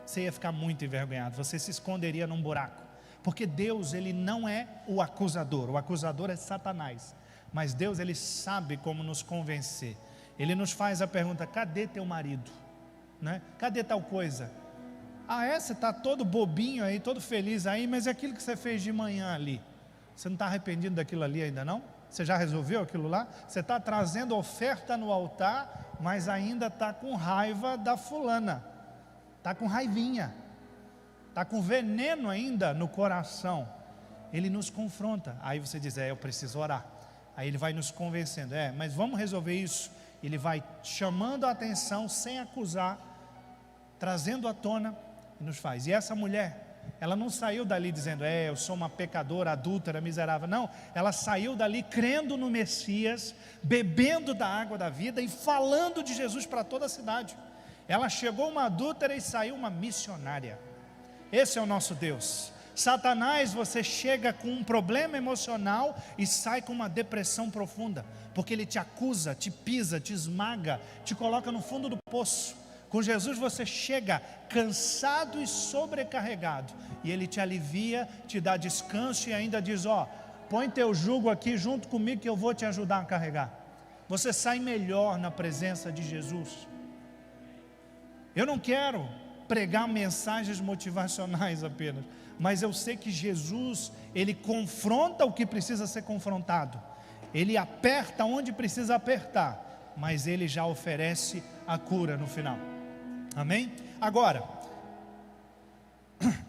S1: você ia ficar muito envergonhado, você se esconderia num buraco, porque Deus, Ele não é o acusador é Satanás, mas Deus, Ele sabe como nos convencer. Ele nos faz a pergunta: cadê teu marido? Né? Cadê tal coisa? Você está todo bobinho aí, todo feliz aí, mas é aquilo que você fez de manhã ali, você não está arrependido daquilo ali ainda não? Você já resolveu aquilo lá? Você está trazendo oferta no altar, mas ainda está com raiva da fulana, está com raivinha, está com veneno ainda no coração. Ele nos confronta. Aí você diz, eu preciso orar. Aí ele vai nos convencendo, mas vamos resolver isso. Ele vai chamando a atenção sem acusar, trazendo à tona e nos faz. E essa mulher, ela não saiu dali dizendo, eu sou uma pecadora, adúltera, miserável. Não, ela saiu dali crendo no Messias, bebendo da água da vida e falando de Jesus para toda a cidade. Ela chegou uma adúltera e saiu uma missionária. Esse é o nosso Deus. Satanás, você chega com um problema emocional e sai com uma depressão profunda, porque ele te acusa, te pisa, te esmaga, te coloca no fundo do poço. Com Jesus você chega cansado e sobrecarregado, e Ele te alivia, te dá descanso e ainda diz, põe teu jugo aqui junto comigo que eu vou te ajudar a carregar. Você sai melhor na presença de Jesus. Eu não quero pregar mensagens motivacionais apenas, mas eu sei que Jesus, Ele confronta o que precisa ser confrontado, Ele aperta onde precisa apertar, mas Ele já oferece a cura no final. Amém? Agora,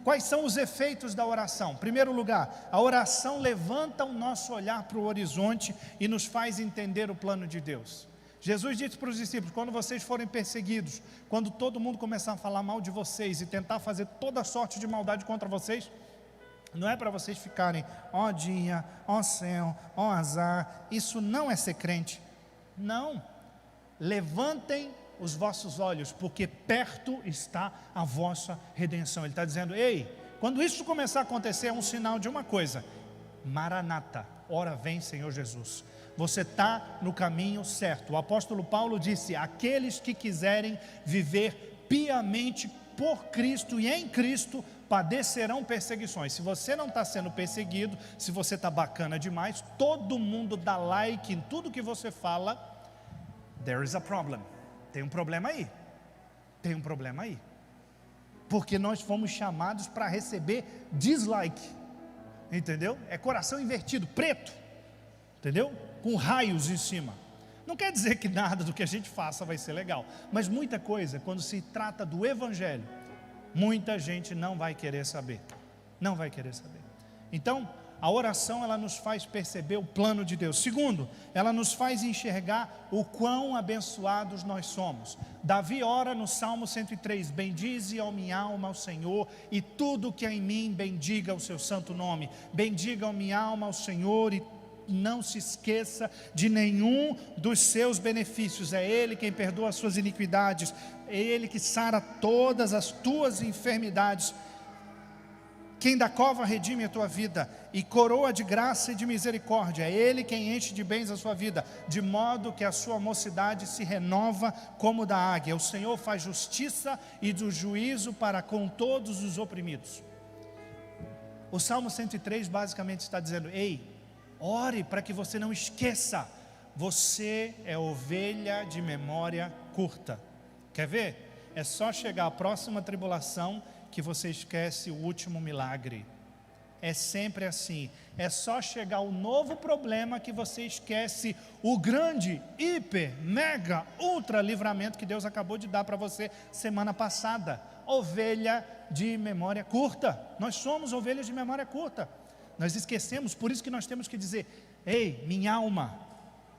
S1: quais são os efeitos da oração? Em primeiro lugar, a oração levanta o nosso olhar para o horizonte e nos faz entender o plano de Deus. Jesus disse para os discípulos, quando vocês forem perseguidos, quando todo mundo começar a falar mal de vocês e tentar fazer toda sorte de maldade contra vocês, não é para vocês ficarem, dia, céu, azar. Isso não é ser crente. Não, levantem os vossos olhos, porque perto está a vossa redenção. Ele está dizendo, quando isso começar a acontecer, é um sinal de uma coisa, Maranata, ora vem Senhor Jesus. Você está no caminho certo. O apóstolo Paulo disse, aqueles que quiserem viver piamente por Cristo e em Cristo, padecerão perseguições. Se você não está sendo perseguido, se você está bacana demais, todo mundo dá like em tudo que você fala, there is a problem. Tem um problema aí. Tem um problema aí. Porque nós fomos chamados para receber dislike. Entendeu? É coração invertido, preto. Entendeu? Com raios em cima. Não quer dizer que nada do que a gente faça vai ser legal, mas muita coisa, quando se trata do Evangelho, muita gente não vai querer saber. Não vai querer saber. Então, a oração, ela nos faz perceber o plano de Deus. Segundo, ela nos faz enxergar o quão abençoados nós somos. Davi ora no Salmo 103, bendize a minha alma ao Senhor, e tudo que há em mim, bendiga o seu santo nome. Bendiga a minha alma ao Senhor, e não se esqueça de nenhum dos seus benefícios. É Ele quem perdoa as suas iniquidades, é Ele que sara todas as tuas enfermidades, quem da cova redime a tua vida e coroa de graça e de misericórdia. É Ele quem enche de bens a sua vida, de modo que a sua mocidade se renova como da águia. O Senhor faz justiça e do juízo para com todos os oprimidos. O Salmo 103 basicamente está dizendo, ore para que você não esqueça, você é ovelha de memória curta. Quer ver? É só chegar à próxima tribulação que você esquece o último milagre. É sempre assim. É só chegar o novo problema que você esquece o grande, hiper, mega, ultra livramento que Deus acabou de dar para você semana passada. Ovelha de memória curta. Nós somos ovelhas de memória curta. Nós esquecemos, por isso que nós temos que dizer, minha alma,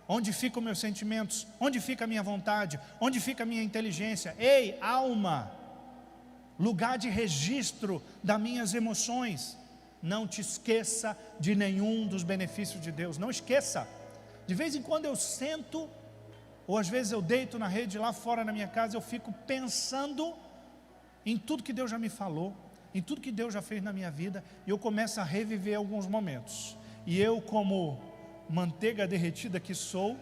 S1: onde ficam meus sentimentos? Onde fica a minha vontade? Onde fica a minha inteligência? Alma, lugar de registro das minhas emoções, não te esqueça de nenhum dos benefícios de Deus. Não esqueça. De vez em quando eu sento, ou às vezes eu deito na rede lá fora na minha casa, eu fico pensando em tudo que Deus já me falou, em tudo que Deus já fez na minha vida, e eu começo a reviver alguns momentos, e eu, como manteiga derretida que sou,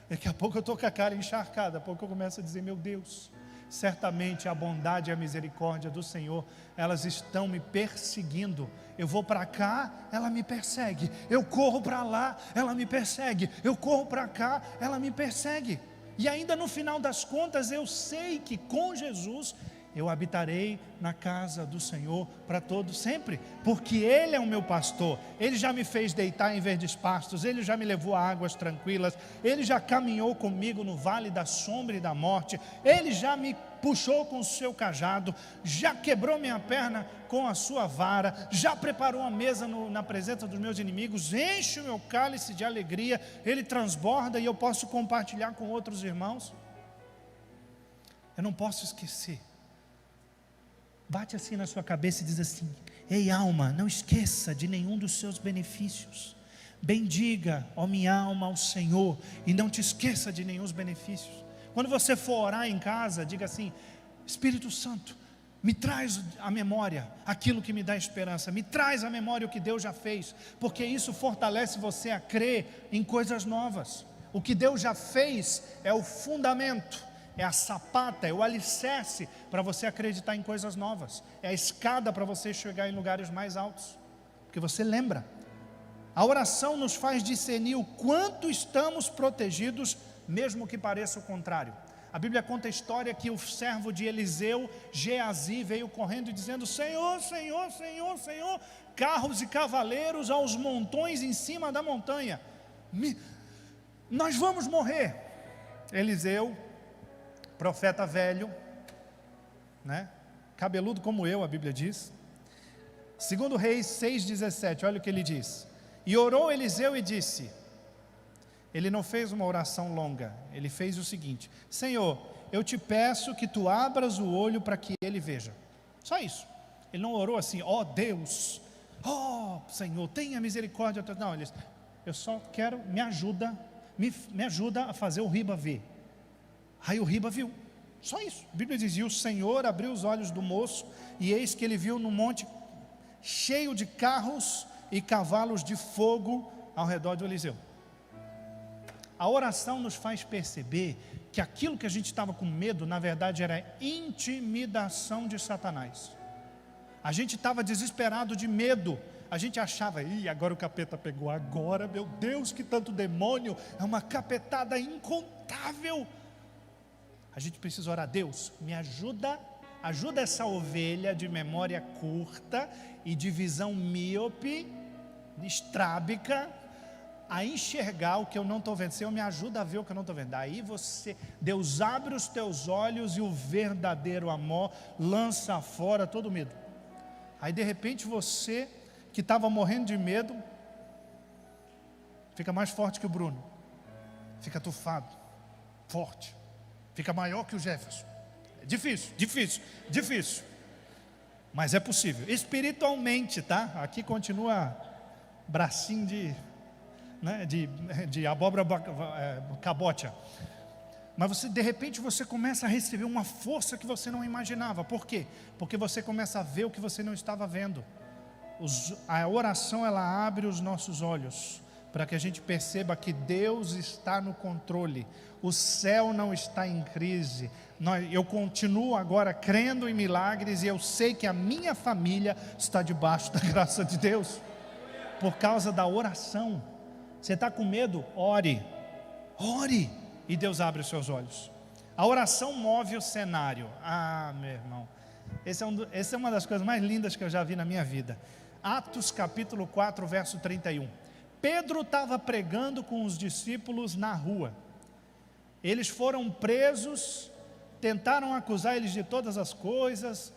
S1: daqui a pouco eu estou com a cara encharcada, daqui a pouco eu começo a dizer, meu Deus, certamente a bondade e a misericórdia do Senhor, elas estão me perseguindo. Eu vou para cá, ela me persegue. Eu corro para lá, ela me persegue. Eu corro para cá, ela me persegue. E ainda no final das contas, eu sei que com Jesus eu habitarei na casa do Senhor para todo sempre, porque Ele é o meu pastor, Ele já me fez deitar em verdes pastos, Ele já me levou a águas tranquilas, Ele já caminhou comigo no vale da sombra e da morte, Ele já me puxou com o seu cajado, já quebrou minha perna com a sua vara, já preparou a mesa na presença dos meus inimigos, enche o meu cálice de alegria, Ele transborda e eu posso compartilhar com outros irmãos. Eu não posso esquecer. Bate assim na sua cabeça e diz assim: ei alma, não esqueça de nenhum dos seus benefícios. Bendiga, ó minha alma, ao Senhor, e não te esqueça de nenhum dos benefícios. Quando você for orar em casa, diga assim: Espírito Santo, me traz à memória aquilo que me dá esperança, me traz à memória o que Deus já fez, porque isso fortalece você a crer em coisas novas. O que Deus já fez é o fundamento, é a sapata, é o alicerce para você acreditar em coisas novas, é a escada para você chegar em lugares mais altos, porque você lembra. A oração nos faz discernir o quanto estamos protegidos, mesmo que pareça o contrário. A Bíblia conta a história que o servo de Eliseu, Geazi, veio correndo e dizendo: Senhor, Senhor, Senhor, Senhor, carros e cavaleiros aos montões em cima da montanha, nós vamos morrer. Eliseu, profeta velho, né? Cabeludo como eu, a Bíblia diz. 2 Reis 6,17, olha o que ele diz: e orou Eliseu e disse, ele não fez uma oração longa, ele fez o seguinte: Senhor, eu te peço que tu abras o olho para que ele veja. Só isso. Ele não orou assim: ó Deus, ó Senhor, tenha misericórdia. Não, ele disse: eu só quero, me ajuda a fazer o Riba ver. Aí o Riba viu, só isso. A Bíblia diz: e o Senhor abriu os olhos do moço, e eis que ele viu no monte cheio de carros e cavalos de fogo ao redor de Eliseu. A oração nos faz perceber que aquilo que a gente estava com medo, na verdade era intimidação de Satanás. A gente estava desesperado de medo, a gente achava: ih, agora o capeta pegou, agora, meu Deus, que tanto demônio, é uma capetada incontável. A gente precisa orar: Deus, me ajuda essa ovelha de memória curta e de visão míope, estrábica, a enxergar o que eu não estou vendo. Senhor, me ajuda a ver o que eu não estou vendo. Aí Deus abre os teus olhos e o verdadeiro amor lança fora todo medo. Aí de repente você, que estava morrendo de medo, fica mais forte que o Bruno, fica tufado, forte, fica maior que o Jefferson. É difícil, mas é possível, espiritualmente, tá? Aqui continua bracinho de abóbora cabocha. Mas de repente você começa a receber uma força que você não imaginava. Por quê? Porque você começa a ver o que você não estava vendo. A oração, ela abre os nossos olhos para que a gente perceba que Deus está no controle, o céu não está em crise. Eu continuo agora crendo em milagres, e eu sei que a minha família está debaixo da graça de Deus, por causa da oração. Você está com medo? Ore, e Deus abre os seus olhos. A oração move o cenário. Meu irmão, essa é uma das coisas mais lindas que eu já vi na minha vida. Atos capítulo 4, verso 31. Pedro estava pregando com os discípulos na rua. Eles foram presos, tentaram acusar eles de todas as coisas.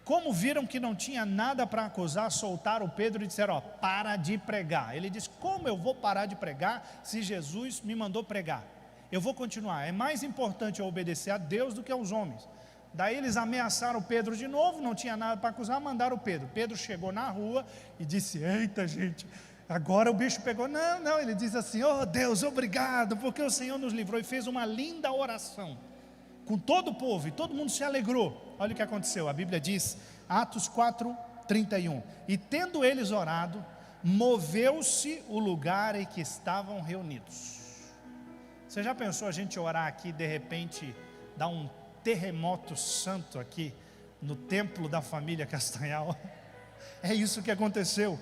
S1: Como viram que não tinha nada para acusar, soltaram Pedro e disseram: para de pregar. Ele disse: como eu vou parar de pregar se Jesus me mandou pregar? Eu vou continuar, é mais importante eu obedecer a Deus do que aos homens. Daí eles ameaçaram Pedro de novo, não tinha nada para acusar, mandaram Pedro. Pedro chegou na rua e disse: eita gente, agora o bicho pegou. Não, ele diz assim: oh Deus, obrigado, porque o Senhor nos livrou. E fez uma linda oração com todo o povo, e todo mundo se alegrou. Olha o que aconteceu, a Bíblia diz, Atos 4, 31. E tendo eles orado, moveu-se o lugar em que estavam reunidos. Você já pensou a gente orar aqui e de repente dar um terremoto santo aqui no templo da família Castanhal? É isso que aconteceu.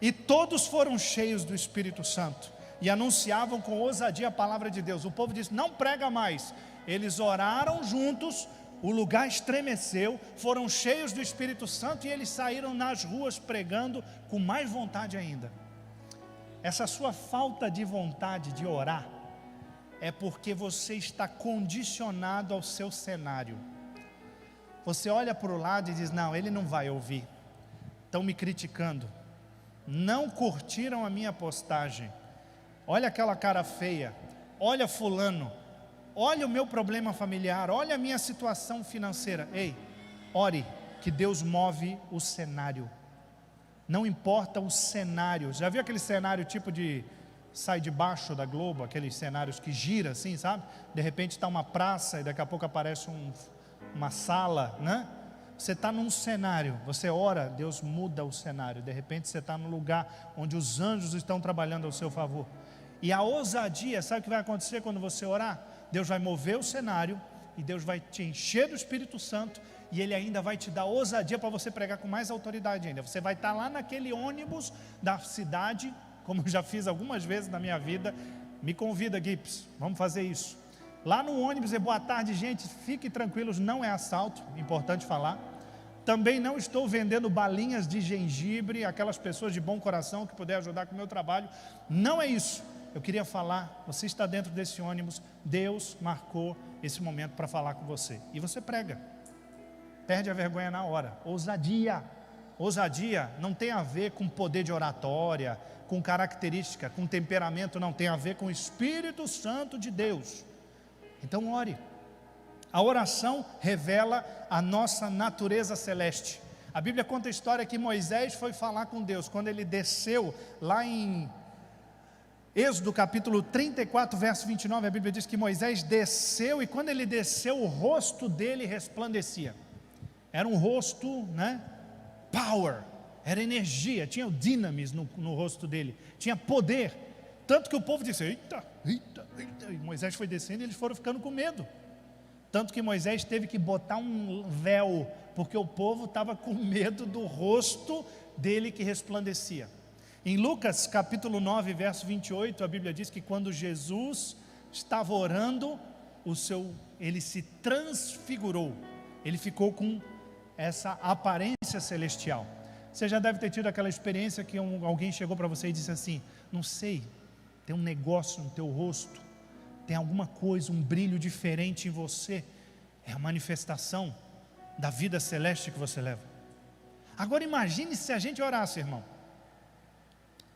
S1: E todos foram cheios do Espírito Santo e anunciavam com ousadia a palavra de Deus. O povo disse: não prega mais. Eles oraram juntos, o lugar estremeceu, foram cheios do Espírito Santo e eles saíram nas ruas pregando com mais vontade ainda. Essa sua falta de vontade de orar é porque você está condicionado ao seu cenário. Você olha para o lado e diz: não, ele não vai ouvir, estão me criticando, não curtiram a minha postagem, olha aquela cara feia, olha fulano, olha o meu problema familiar, olha a minha situação financeira. Ei, ore, que Deus move o cenário. Não importa o cenário. Já viu aquele cenário tipo de sai de baixo da Globo, aqueles cenários que gira assim, sabe? De repente está uma praça e daqui a pouco aparece uma sala, né? Você está num cenário, você ora, Deus muda o cenário. De repente você está num lugar onde os anjos estão trabalhando ao seu favor. E a ousadia, sabe o que vai acontecer quando você orar? Deus vai mover o cenário e Deus vai te encher do Espírito Santo e Ele ainda vai te dar ousadia para você pregar com mais autoridade ainda. Você vai estar lá naquele ônibus da cidade, como eu já fiz algumas vezes na minha vida. Me convida, Gips, vamos fazer isso. Lá no ônibus é boa tarde, gente, fiquem tranquilos, não é assalto, importante falar. Também não estou vendendo balinhas de gengibre, aquelas pessoas de bom coração que puderem ajudar com o meu trabalho. Não é isso. Eu queria falar, você está dentro desse ônibus, Deus marcou esse momento para falar com você. E você prega, perde a vergonha na hora. Ousadia. Ousadia não tem a ver com poder de oratória, com característica, com temperamento, não, tem a ver com o Espírito Santo de Deus. Então ore. A oração revela a nossa natureza celeste. A Bíblia conta a história que Moisés foi falar com Deus, quando ele desceu lá em Êxodo capítulo 34, verso 29, a Bíblia diz que Moisés desceu, e quando ele desceu, o rosto dele resplandecia. Era um rosto, né? Power, era energia, tinha o dinamis no rosto dele, tinha poder, tanto que o povo disse: eita, eita, eita, e Moisés foi descendo e eles foram ficando com medo, tanto que Moisés teve que botar um véu, porque o povo estava com medo do rosto dele que resplandecia. Em Lucas capítulo 9, verso 28, a Bíblia diz que quando Jesus estava orando, ele se transfigurou, ele ficou com essa aparência celestial. Você já deve ter tido aquela experiência que alguém chegou para você e disse assim: não sei, tem um negócio no teu rosto, tem alguma coisa, um brilho diferente em você, é a manifestação da vida celeste que você leva. Agora imagine se a gente orasse, irmão.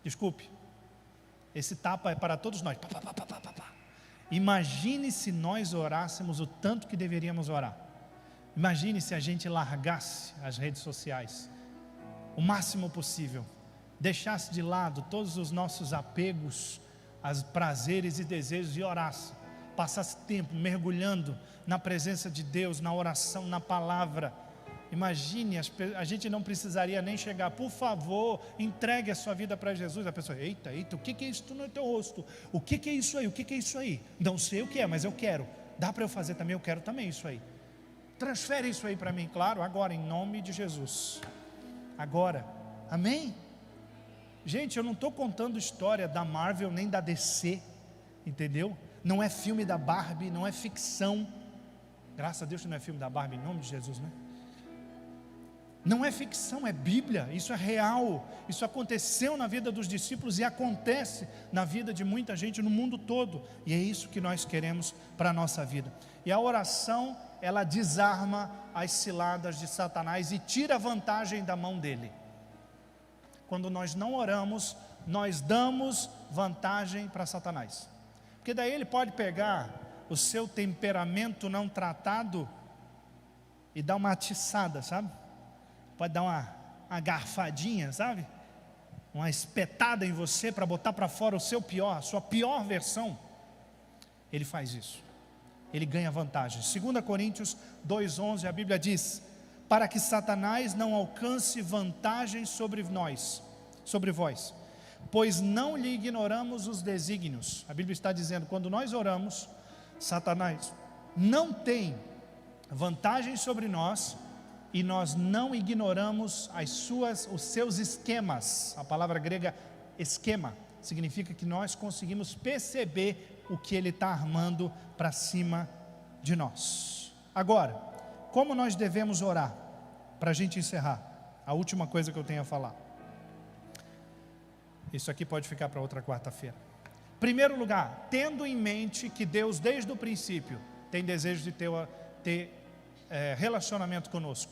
S1: Desculpe, esse tapa é para todos nós. Imagine se nós orássemos o tanto que deveríamos orar. Imagine se a gente largasse as redes sociais o máximo possível, deixasse de lado todos os nossos apegos, as prazeres e desejos, e orasse, passasse tempo mergulhando na presença de Deus, na oração, na palavra. Imagine, a gente não precisaria nem chegar: por favor, entregue a sua vida para Jesus. A pessoa: eita, o que é isso no teu rosto? O que é isso aí? O que é isso aí? Não sei o que é, mas eu quero. Dá para eu fazer também? Eu quero também isso aí. Transfere isso aí para mim, claro, agora, em nome de Jesus. Agora, amém? Gente, eu não estou contando história da Marvel nem da DC, entendeu? Não é filme da Barbie, não é ficção. Graças a Deus que não é filme da Barbie, em nome de Jesus, né? Não é ficção, é Bíblia, isso é real, isso aconteceu na vida dos discípulos e acontece na vida de muita gente no mundo todo, e é isso que nós queremos para a nossa vida. E a oração, ela desarma as ciladas de Satanás e tira a vantagem da mão dele. Quando nós não oramos, nós damos vantagem para Satanás, porque daí ele pode pegar o seu temperamento não tratado e dar uma atiçada, sabe? Pode dar uma garfadinha, sabe? Uma espetada em você para botar para fora o seu pior, a sua pior versão. Ele faz isso, ele ganha vantagem. 2 Coríntios 2,11, a Bíblia diz: para que Satanás não alcance vantagem sobre vós, pois não lhe ignoramos os desígnios. A Bíblia está dizendo, quando nós oramos, Satanás não tem vantagem sobre nós, e nós não ignoramos os seus esquemas. A palavra grega esquema significa que nós conseguimos perceber o que ele está armando para cima de nós. Agora, como nós devemos orar? Para a gente encerrar, a última coisa que eu tenho a falar. Isso aqui pode ficar para outra quarta-feira. Primeiro lugar, tendo em mente que Deus desde o princípio tem desejo de ter relacionamento conosco.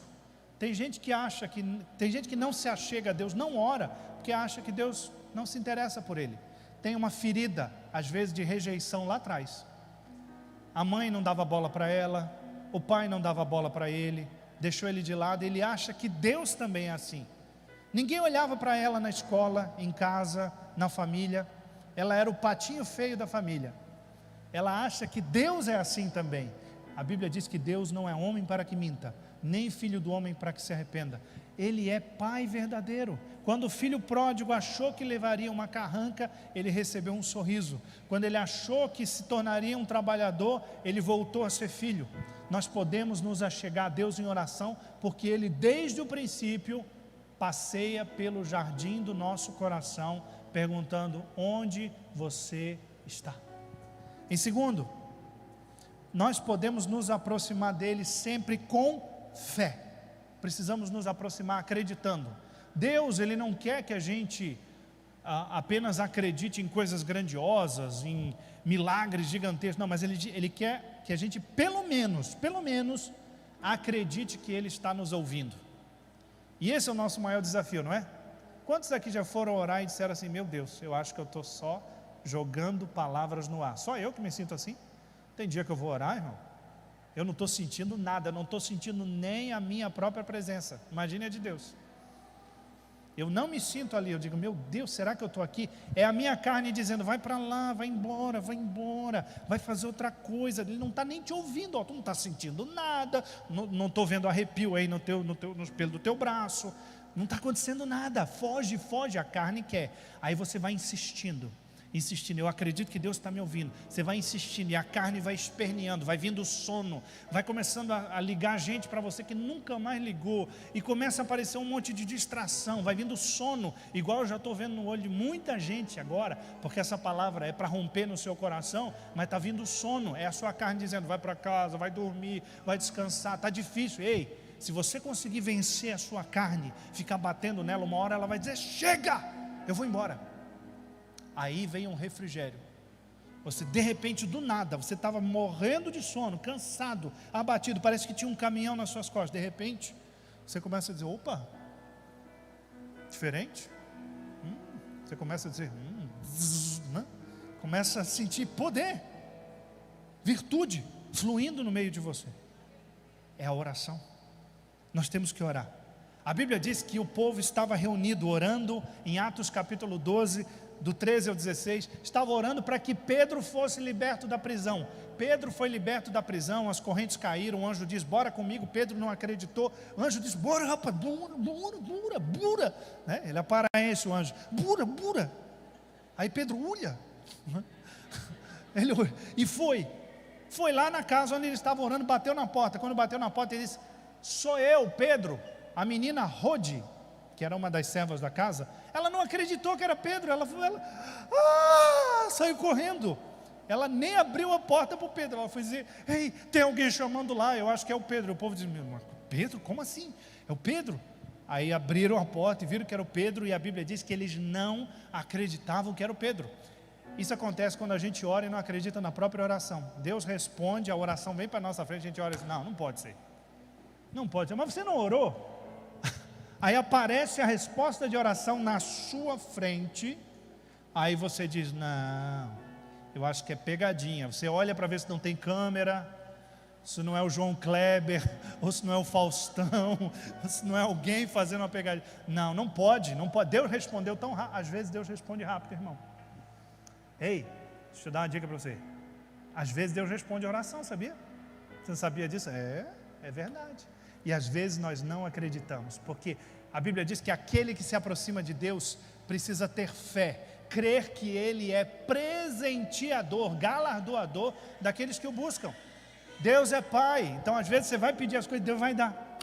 S1: Tem gente que não se achega a Deus, não ora, porque acha que Deus não se interessa por ele. Tem uma ferida, às vezes, de rejeição lá atrás. A mãe não dava bola para ela, o pai não dava bola para ele, deixou ele de lado. Ele acha que Deus também é assim. Ninguém olhava para ela na escola, em casa, na família. Ela era o patinho feio da família. Ela acha que Deus é assim também. A Bíblia diz que Deus não é homem para que minta, nem filho do homem para que se arrependa. Ele é pai verdadeiro. Quando o filho pródigo achou que levaria uma carranca, ele recebeu um sorriso. Quando ele achou que se tornaria um trabalhador, ele voltou a ser filho. Nós podemos nos achegar a Deus em oração, porque Ele desde o princípio passeia pelo jardim do nosso coração, perguntando: onde você está? Em segundo, nós podemos nos aproximar dele sempre com fé. Precisamos nos aproximar acreditando. Deus, Ele não quer que a gente apenas acredite em coisas grandiosas, em milagres gigantescos, não, mas Ele quer que a gente pelo menos, acredite que Ele está nos ouvindo. E esse é o nosso maior desafio, não é? Quantos aqui já foram orar e disseram assim: meu Deus, eu acho que eu estou só jogando palavras no ar? Só eu que me sinto assim? Tem dia que eu vou orar, irmão, eu não estou sentindo nada, não estou sentindo nem a minha própria presença, imagine a de Deus. Eu não me sinto ali, eu digo: meu Deus, será que eu estou aqui? É a minha carne dizendo: vai para lá, vai embora, vai fazer outra coisa. Ele não está nem te ouvindo, ó, tu não está sentindo nada, não estou vendo arrepio aí no pelo do teu braço, não está acontecendo nada, foge, a carne quer. Aí você vai insistindo, eu acredito que Deus está me ouvindo. Você vai insistindo e a carne vai esperneando, vai vindo o sono, vai começando a ligar gente para você que nunca mais ligou, e começa a aparecer um monte de distração, vai vindo o sono, igual eu já estou vendo no olho de muita gente agora, porque essa palavra é para romper no seu coração, mas está vindo o sono, é a sua carne dizendo: vai para casa, vai dormir, vai descansar, está difícil. Ei, se você conseguir vencer a sua carne, ficar batendo nela, uma hora ela vai dizer: chega, eu vou embora. Aí vem um refrigério. Você, de repente, do nada, você estava morrendo de sono, cansado, abatido, parece que tinha um caminhão nas suas costas. De repente, você começa a dizer: opa, diferente. Você começa a dizer, né? Começa a sentir poder, virtude fluindo no meio de você. É a oração. Nós temos que orar. A Bíblia diz que o povo estava reunido orando, em Atos capítulo 12, do 13 ao 16, estava orando para que Pedro fosse liberto da prisão. Pedro foi liberto da prisão, as correntes caíram, o anjo diz: bora comigo. Pedro não acreditou, o anjo diz: bora rapaz, bora, né? Ele é paraense, o anjo, bora. Aí Pedro olha, e foi lá na casa onde ele estava orando, bateu na porta. Quando bateu na porta, ele disse: sou eu, Pedro. A menina Rode, que era uma das servas da casa, ela não acreditou que era Pedro. Ela saiu correndo. Ela nem abriu a porta para o Pedro. Ela foi dizer: ei, tem alguém chamando lá, eu acho que é o Pedro. O povo diz: Pedro? Como assim? É o Pedro? Aí abriram a porta e viram que era o Pedro, e a Bíblia diz que eles não acreditavam que era o Pedro. Isso acontece quando a gente ora e não acredita na própria oração. Deus responde, a oração vem para a nossa frente, a gente ora e diz: não pode ser. Não pode ser, mas você não orou? Aí aparece a resposta de oração na sua frente. Aí você diz: não, eu acho que é pegadinha. Você olha para ver se não tem câmera, se não é o João Kleber, ou se não é o Faustão, ou se não é alguém fazendo uma pegadinha. Não pode. Deus respondeu tão rápido. Às vezes Deus responde rápido, irmão. Ei, deixa eu dar uma dica para você. Às vezes Deus responde a oração, sabia? Você não sabia disso? É verdade. E às vezes nós não acreditamos, porque a Bíblia diz que aquele que se aproxima de Deus precisa ter fé, crer que Ele é presenteador, galardoador daqueles que o buscam. Deus é Pai, então às vezes você vai pedir as coisas, Deus vai dar.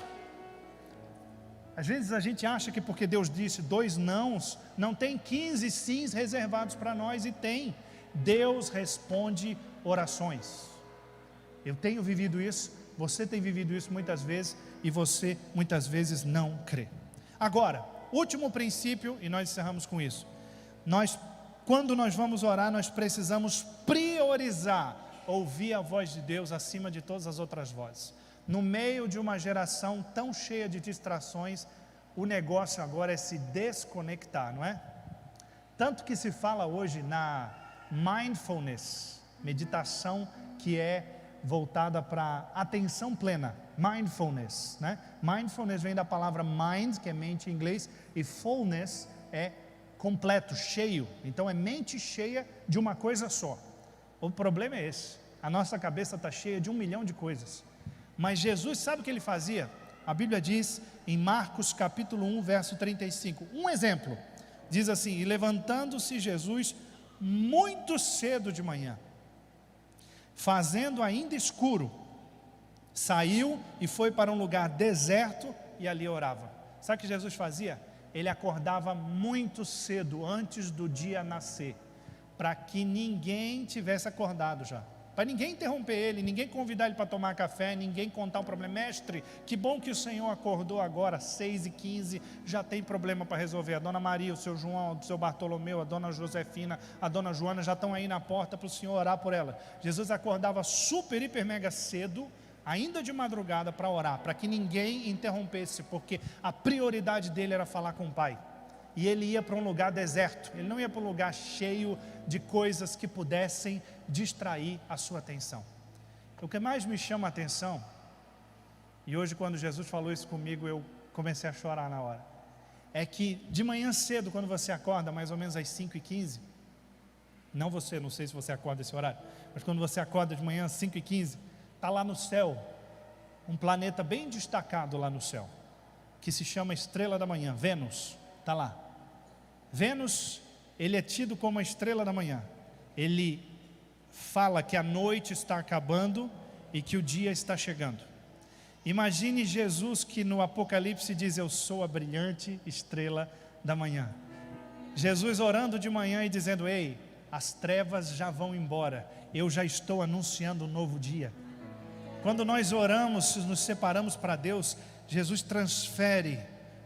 S1: Às vezes a gente acha que porque Deus disse 2 nãos, não tem 15 sims reservados para nós, e tem. Deus responde orações. Eu tenho vivido isso Você tem vivido isso muitas vezes e você muitas vezes não crê. Agora, último princípio, e nós encerramos com isso. Quando nós vamos orar, nós precisamos priorizar ouvir a voz de Deus acima de todas as outras vozes. No meio de uma geração tão cheia de distrações, o negócio agora é se desconectar, não é? Tanto que se fala hoje na mindfulness, meditação que é voltada para atenção plena, mindfulness, né? Mindfulness vem da palavra mind, que é mente em inglês, e fullness é completo, cheio. Então é mente cheia de uma coisa só. O problema é esse, a nossa cabeça está cheia de 1 milhão de coisas. Mas Jesus, sabe o que ele fazia? A Bíblia diz em Marcos capítulo 1, verso 35, um exemplo, diz assim: e levantando-se Jesus muito cedo de manhã, fazendo ainda escuro, saiu e foi para um lugar deserto e ali orava. Sabe o que Jesus fazia? Ele acordava muito cedo, antes do dia nascer, para que ninguém tivesse acordado já, para ninguém interromper ele, ninguém convidar ele para tomar café, ninguém contar um problema. Mestre, que bom que o Senhor acordou agora, 6h15, já tem problema para resolver. A dona Maria, o seu João, o seu Bartolomeu, a dona Josefina, a dona Joana já estão aí na porta para o Senhor orar por ela. Jesus acordava super, hiper, mega cedo, ainda de madrugada, para orar, para que ninguém interrompesse, porque a prioridade dele era falar com o Pai. E ele ia para um lugar deserto, ele não ia para um lugar cheio de coisas que pudessem distrair a sua atenção. O que mais me chama a atenção, e hoje quando Jesus falou isso comigo, eu comecei a chorar na hora, é que de manhã cedo, quando você acorda, mais ou menos às 5h15, não você, não sei se você acorda esse horário, mas quando você acorda de manhã às 5h15, está lá no céu, um planeta bem destacado lá no céu, que se chama Estrela da Manhã, Vênus, está lá. Vênus, ele é tido como a estrela da manhã. Ele fala que a noite está acabando e que o dia está chegando. Imagine Jesus que no Apocalipse diz: eu sou a brilhante estrela da manhã. Jesus orando de manhã e dizendo: ei, as trevas já vão embora, eu já estou anunciando um novo dia. Quando nós oramos, nos separamos para Deus, Jesus transfere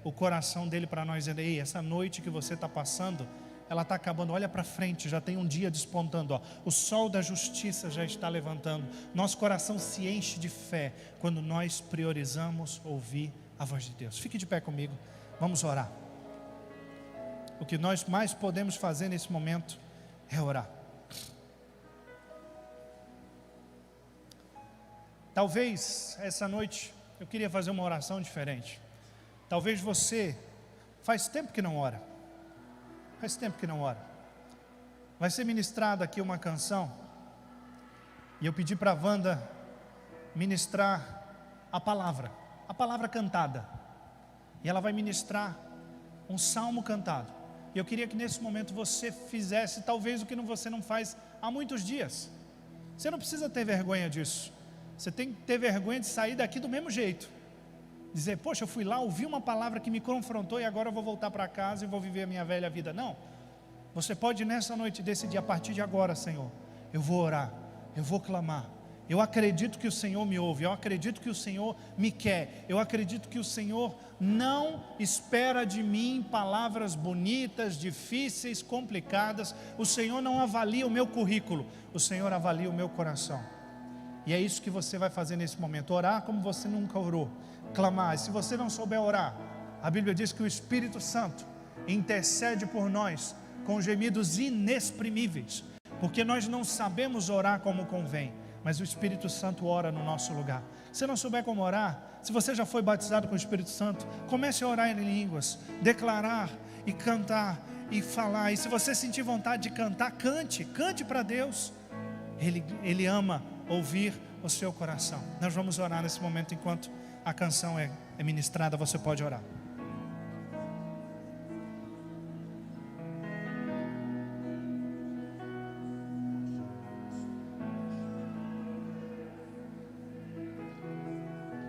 S1: o coração dele para nós, dizendo: ei, essa noite que você está passando, ela está acabando, olha para frente, já tem um dia despontando, ó. O sol da justiça já está levantando. Nosso coração se enche de fé quando nós priorizamos ouvir a voz de Deus. Fique de pé comigo, vamos orar. O que nós mais podemos fazer nesse momento é orar. Talvez essa noite eu queria fazer uma oração diferente. Talvez você faz tempo que não ora. Faz tempo que não ora. Vai ser ministrada aqui uma canção, e eu pedi para a Wanda ministrar a palavra cantada. E ela vai ministrar um salmo cantado. E eu queria que nesse momento você fizesse talvez o que você não faz há muitos dias. Você não precisa ter vergonha disso. Você tem que ter vergonha de sair daqui do mesmo jeito. Dizer: poxa, eu fui lá, ouvi uma palavra que me confrontou e agora eu vou voltar para casa e vou viver a minha velha vida. Não, você pode nessa noite decidir: a partir de agora, Senhor, eu vou orar, eu vou clamar, eu acredito que o Senhor me ouve, eu acredito que o Senhor me quer, eu acredito que o Senhor não espera de mim palavras bonitas, difíceis, complicadas. O Senhor não avalia o meu currículo, o Senhor avalia o meu coração. E é isso que você vai fazer nesse momento: orar como você nunca orou, clamar. E se você não souber orar, a Bíblia diz que o Espírito Santo intercede por nós com gemidos inexprimíveis, porque nós não sabemos orar como convém, mas o Espírito Santo ora no nosso lugar. Se não souber como orar, se você já foi batizado com o Espírito Santo, comece a orar em línguas, declarar e cantar e falar. E se você sentir vontade de cantar, cante para Deus. Ele ama ouvir o seu coração. Nós vamos orar nesse momento enquanto a canção é ministrada. Você pode orar.